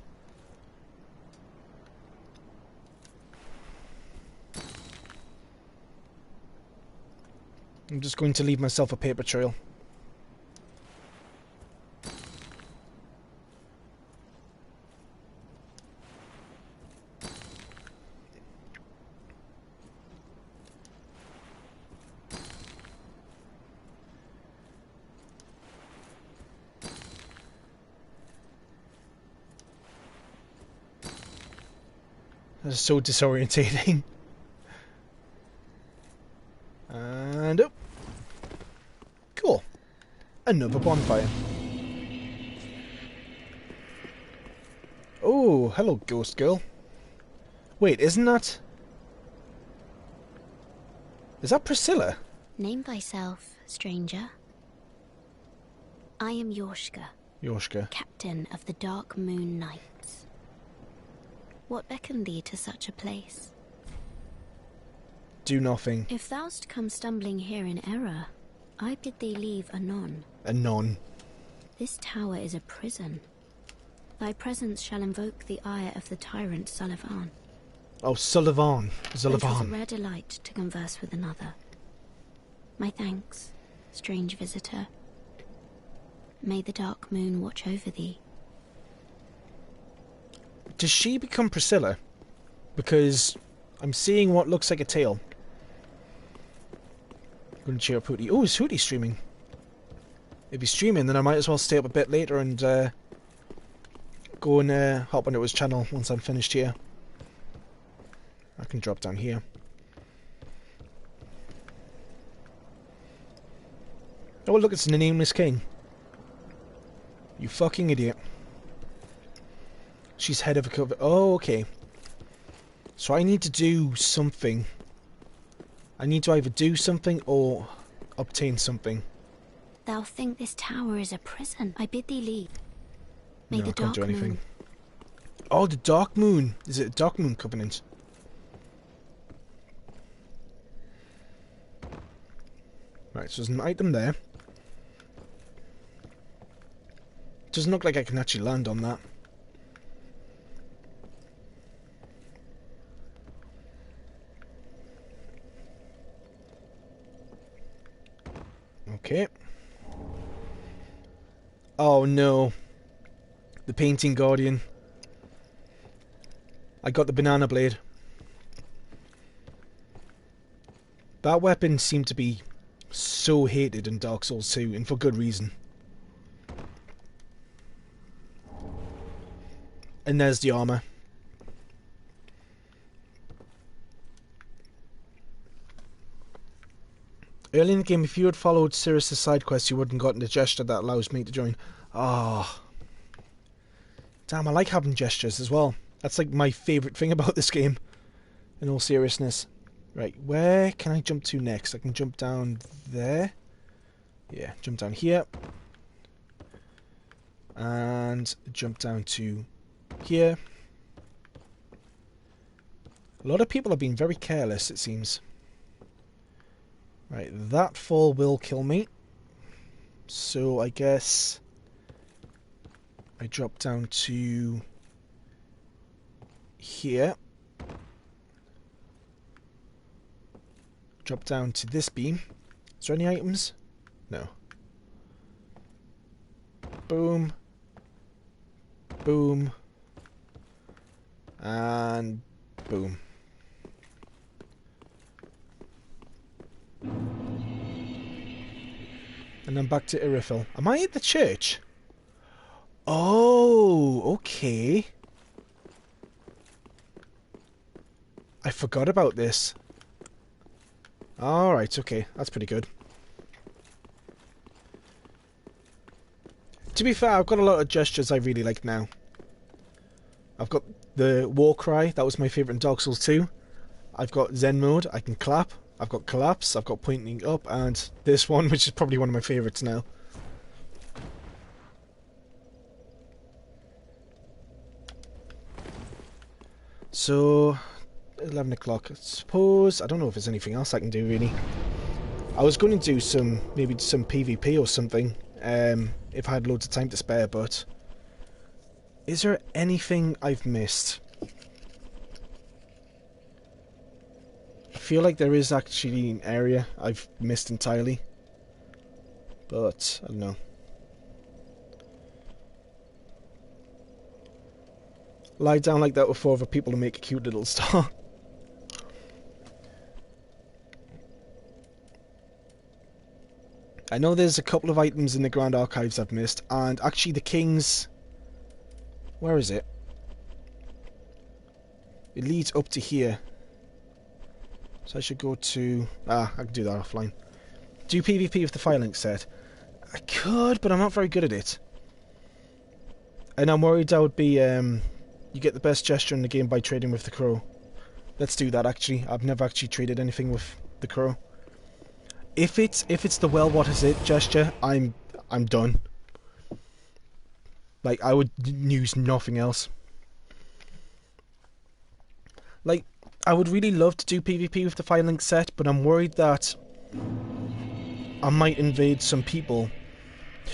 I'm just going to leave myself a paper trail. That's so disorientating. And up. Cool. Another bonfire. Oh, hello, ghost girl. Wait, isn't that... Is that Priscilla? Name thyself, stranger. I am Yorshka. Yoshka. Captain of the Dark Moon Knights. What beckoned thee to such a place? Do nothing. If thou'st come stumbling here in error, I bid thee leave anon. Anon. This tower is a prison. Thy presence shall invoke the ire of the tyrant Sullivan. Oh, Sullivan. It was a Sullivan. rare delight to converse with another. My thanks, strange visitor. May the dark moon watch over thee. Does she become Priscilla? Because I'm seeing what looks like a tail. I'm going to cheer up Hootie. Oh, is Hootie streaming? If he's streaming, then I might as well stay up a bit later and go and hop onto his channel once I'm finished here. I can drop down here. Oh, look, it's the Nameless King. You fucking idiot. She's head of a cover. Oh, okay. So I need to do something. I need to either do something or obtain something. Thou think this tower is a prison. I bid thee leave. May No, the I can't do dark anything. moon. Oh, the Dark Moon. Is it a Dark Moon Covenant? Right, so there's an item there. Doesn't look like I can actually land on that. Okay. Oh no. The Painting Guardian. I got the banana blade. That weapon seemed to be so hated in Dark Souls 2, and for good reason. And there's the armor. Early in the game, if you had followed Sirius' side quest, you wouldn't have gotten the gesture that allows me to join. Ah. Oh. Damn, I like having gestures as well. That's like my favourite thing about this game. In all seriousness. Right, where can I jump to next? I can jump down there. Yeah, jump down here. And jump down to here. A lot of people have been very careless, it seems. Right, that fall will kill me. So I guess I drop down to here. Drop down to this beam. Is there any items? No. Boom. Boom. And boom. And I'm back to Irithel. Am I at the church? Oh, okay. I forgot about this. Alright, okay. That's pretty good. To be fair, I've got a lot of gestures I really like now. I've got the war cry. That was my favourite in Dark Souls 2. I've got Zen mode. I can clap. I've got collapse. I've got pointing up. And this one, which is probably one of my favourites now. So, 11 o'clock. I suppose, I don't know if there's anything else I can do really. I was going to do maybe some PvP or something, if I had loads of time to spare, but is there anything I've missed? I feel like there is actually an area I've missed entirely, but I don't know. Lie down like that with 4 other people to make a cute little star. I know there's a couple of items in the Grand Archives I've missed, and actually the King's... Where is it? It leads up to here. So I should go to... I can do that offline. Do PvP with the Firelink set. I could, but I'm not very good at it. And I'm worried that would be... you get the best gesture in the game by trading with the crow. Let's do that, actually. I've never actually traded anything with the crow. If it's the well, what is it gesture, I'm done. Like, I would use nothing else. Like, I would really love to do PvP with the Firelink set, but I'm worried that I might invade some people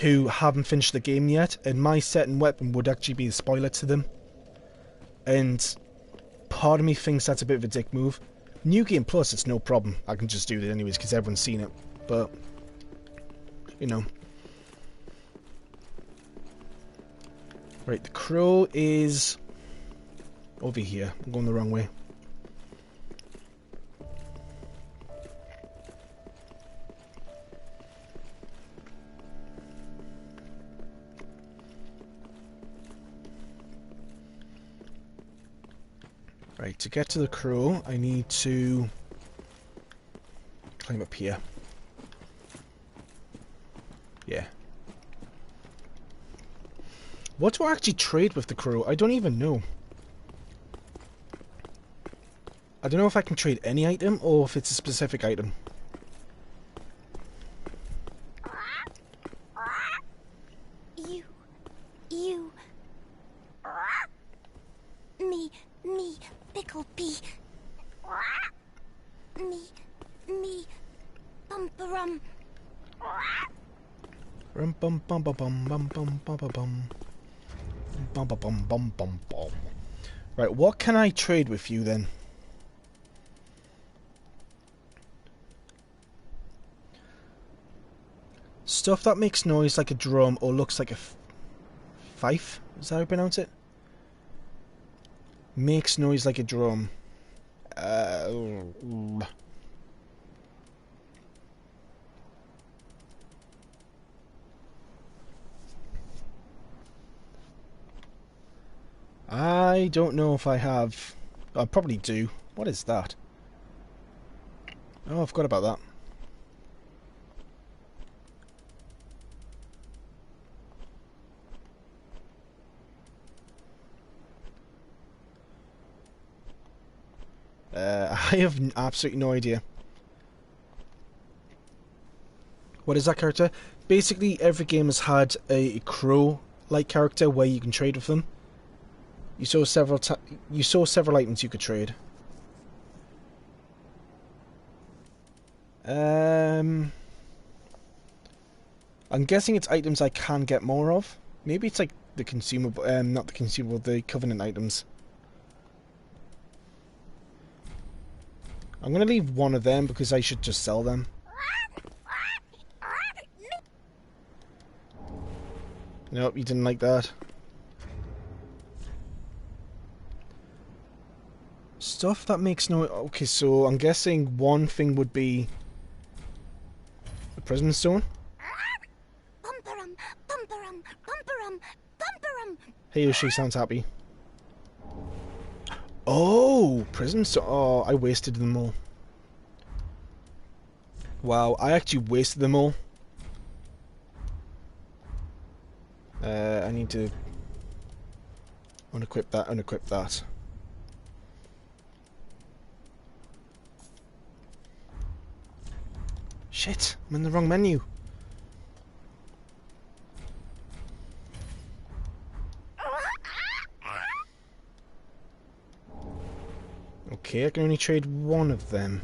who haven't finished the game yet, and my set and weapon would actually be a spoiler to them. And part of me thinks that's a bit of a dick move. New Game Plus, it's no problem. I can just do it anyways because everyone's seen it. But, you know. Right, the crow is over here. I'm going the wrong way. Right, to get to the crow, I need to climb up here. Yeah. What do I actually trade with the crow? I don't even know. I don't know if I can trade any item or if it's a specific item. You. Me, pickle pea. Me, bumperum. Rum bum bum bum bum bum bum bum bum bum bum bum bum bum bum. Right, what can I trade with you then? Stuff that makes noise like a drum or looks like a fife? Is that how you pronounce it? Makes noise like a drum. I don't know if I have. I probably do. What is that? Oh, I forgot about that. I have absolutely no idea. What is that character? Basically, every game has had a crow-like character where you can trade with them. You saw several items you could trade. I'm guessing it's items I can get more of. Maybe it's like the consumable, not the consumable, the covenant items. I'm gonna leave one of them because I should just sell them. Nope, you didn't like that. Stuff that makes no... Okay, so I'm guessing one thing would be the prison stone. Hey, she sounds happy. Oh, prison stone. Oh, I wasted them all. Wow, I actually wasted them all. I need to unequip that. Shit, I'm in the wrong menu. Okay, I can only trade one of them.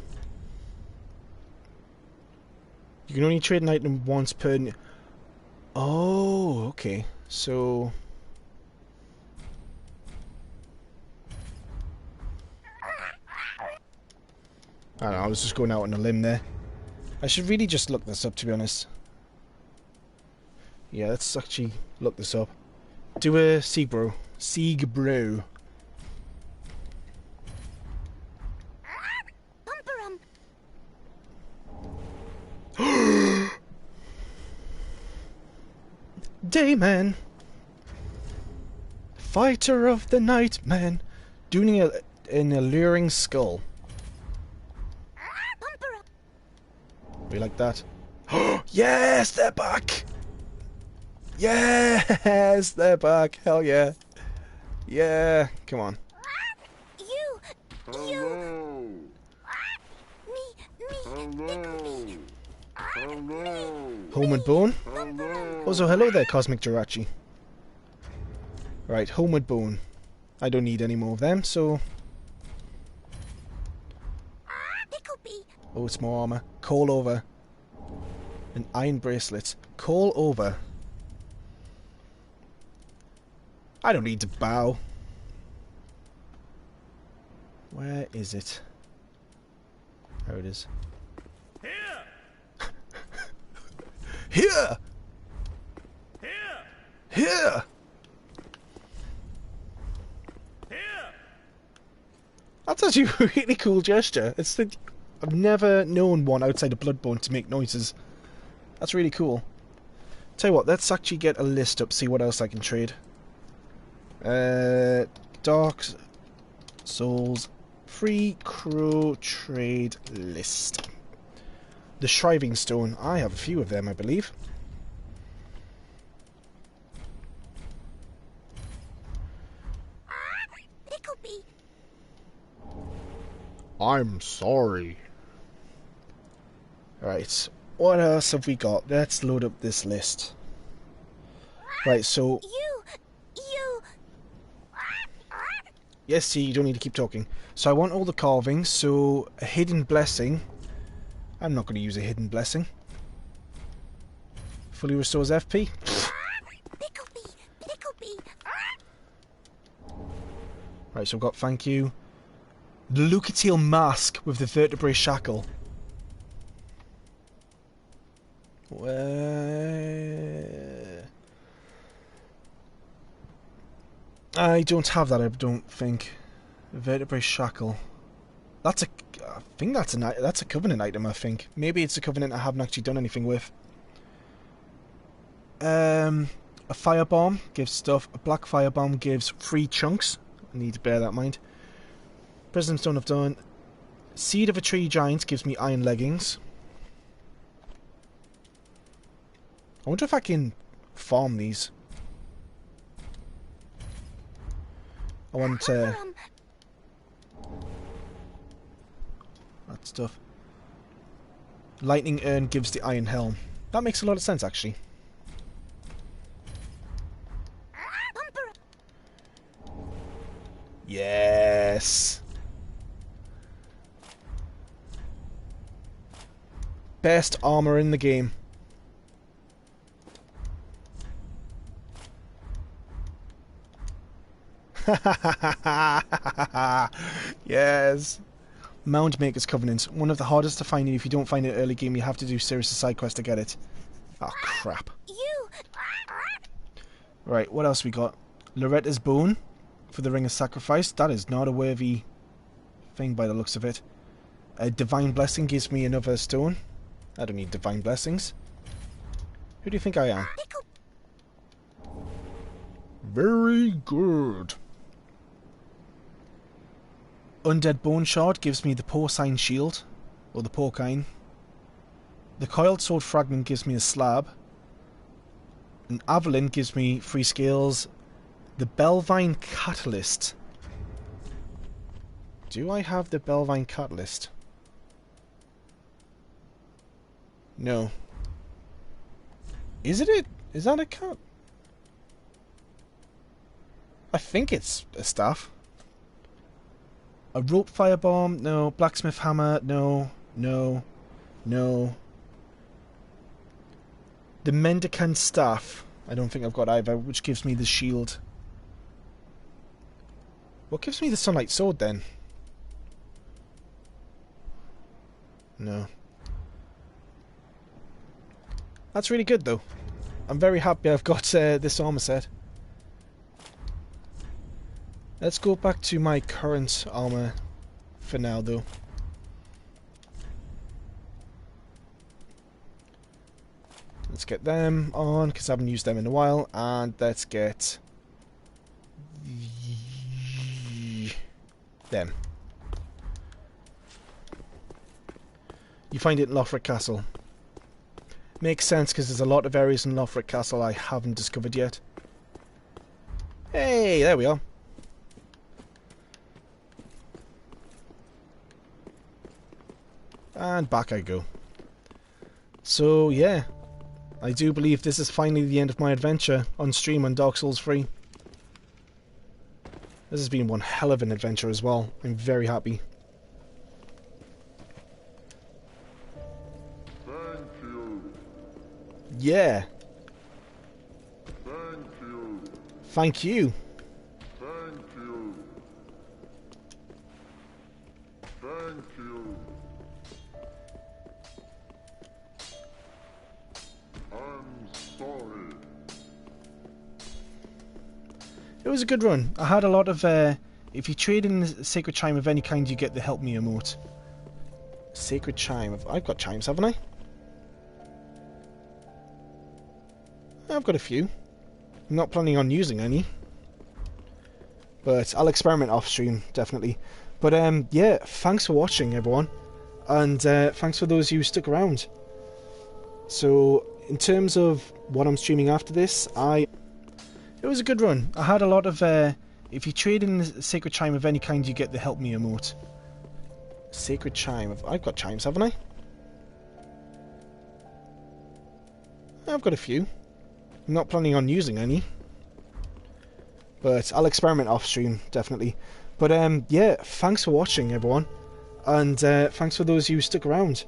You can only trade an item once per... Oh, okay. So... I don't know, I was just going out on a limb there. I should really just look this up, to be honest. Yeah, let's actually look this up. Do a Siegbro. Siegbro. Dayman. Fighter of the night, man. Doing an alluring skull. We like that. Yes, they're back. Yes, they're back. Hell yeah. Yeah, come on. You. Homeward Bone. Also, hello there, Cosmic Jirachi. Right, Homeward Bone. I don't need any more of them, so... Oh, it's more armor. Call over. An iron bracelet. Call over. I don't need to bow. Where is it? There it is. Here! Here! That's actually a really cool gesture. I've never known one outside of Bloodborne to make noises. That's really cool. Tell you what, let's actually get a list up, see what else I can trade. Dark Souls Free Crow Trade List. The Shriving Stone. I have a few of them, I believe. I'm sorry. Right, what else have we got? Let's load up this list. Right, so... You... Yes, see, you don't need to keep talking. So I want all the carvings, so a hidden blessing. I'm not going to use a hidden blessing. Fully restores FP. Pickleby. Right, so I've got thank you. The Lucatiel mask with the vertebrae shackle. I don't have that, I don't think. Vertebrae shackle. That's a... I think that's a Covenant item, I think. Maybe it's a Covenant I haven't actually done anything with. A firebomb gives stuff. A black firebomb gives 3 chunks. I need to bear that in mind. Prism Stone I've done. Seed of a Tree Giant gives me iron leggings. I wonder if I can farm these. I want that stuff. Lightning Urn gives the iron helm. That makes a lot of sense, actually. Yes. Best armor in the game. Yes. Mound Maker's Covenant. One of the hardest to find, and if you don't find it early game, you have to do serious side quest to get it. Oh, crap. Right, what else we got? Loretta's Bone for the Ring of Sacrifice. That is not a worthy thing by the looks of it. A Divine Blessing gives me another stone. I don't need Divine Blessings. Who do you think I am? Very good. Undead Bone Shard gives me the Porcine Shield, or the Porcine. The Coiled Sword Fragment gives me a slab. An Avalyn gives me 3 skills. The Belvine Catalyst. Do I have the Belvine Catalyst? No. Is it? Is that a cat? I think it's a staff. A rope firebomb, no. Blacksmith hammer, no. No. No. The Mendicant staff, I don't think I've got either, which gives me the shield. What gives me the Sunlight sword then? No. That's really good though. I'm very happy I've got this armor set. Let's go back to my current armor for now though. Let's get them on, because I haven't used them in a while, and let's get them. You find it in Lothric Castle. Makes sense, because there's a lot of areas in Lothric Castle I haven't discovered yet. Hey, there we are. And back I go. So, yeah. I do believe this is finally the end of my adventure on stream on Dark Souls 3. This has been one hell of an adventure as well. I'm very happy. Thank you. Yeah. Thank you. Thank you. Thank you. Thank you. I'm sorry. It was a good run. I had a lot of, if you trade in the Sacred Chime of any kind, you get the Help Me emote. Sacred Chime. I've got chimes, haven't I? I've got a few. I'm not planning on using any. But I'll experiment off stream, definitely. But, yeah, thanks for watching, everyone. And thanks for those who stuck around. So, in terms of what I'm streaming after this, it was a good run. I had a lot of, if you trade in the Sacred Chime of any kind, you get the Help Me emote. Sacred Chime. I've got chimes, haven't I? I've got a few. I'm not planning on using any. But I'll experiment off stream, definitely. But yeah, thanks for watching, everyone. And thanks for those of you who stuck around.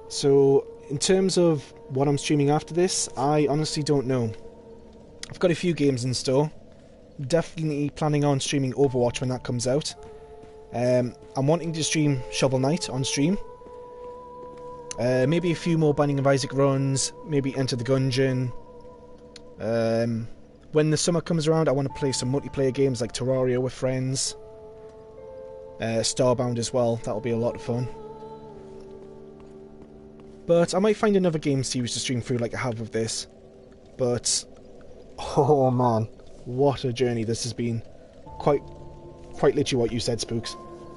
So, in terms of what I'm streaming after this, I honestly don't know. I've got a few games in store. Definitely planning on streaming Overwatch when that comes out. I'm wanting to stream Shovel Knight on stream. Maybe a few more Binding of Isaac runs. Maybe Enter the Gungeon. When the summer comes around, I want to play some multiplayer games like Terraria with friends. Starbound as well. That'll be a lot of fun. But I might find another game series to stream through like I have with this. But oh man, what a journey this has been. Quite literally what you said, Spooks.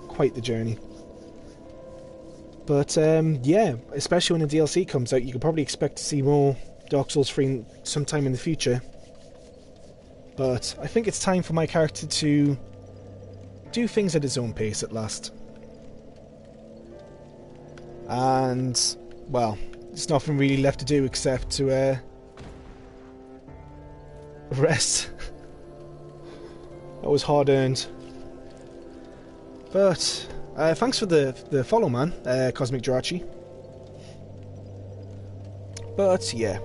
Quite the journey. But yeah, especially when the DLC comes out, you can probably expect to see more Dark Souls 3 sometime in the future. But I think it's time for my character to do things at his own pace at last. And, well, there's nothing really left to do except to rest. That was hard earned. But thanks for the follow, man, Cosmic Jirachi. But yeah,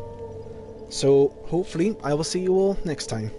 so hopefully I will see you all next time.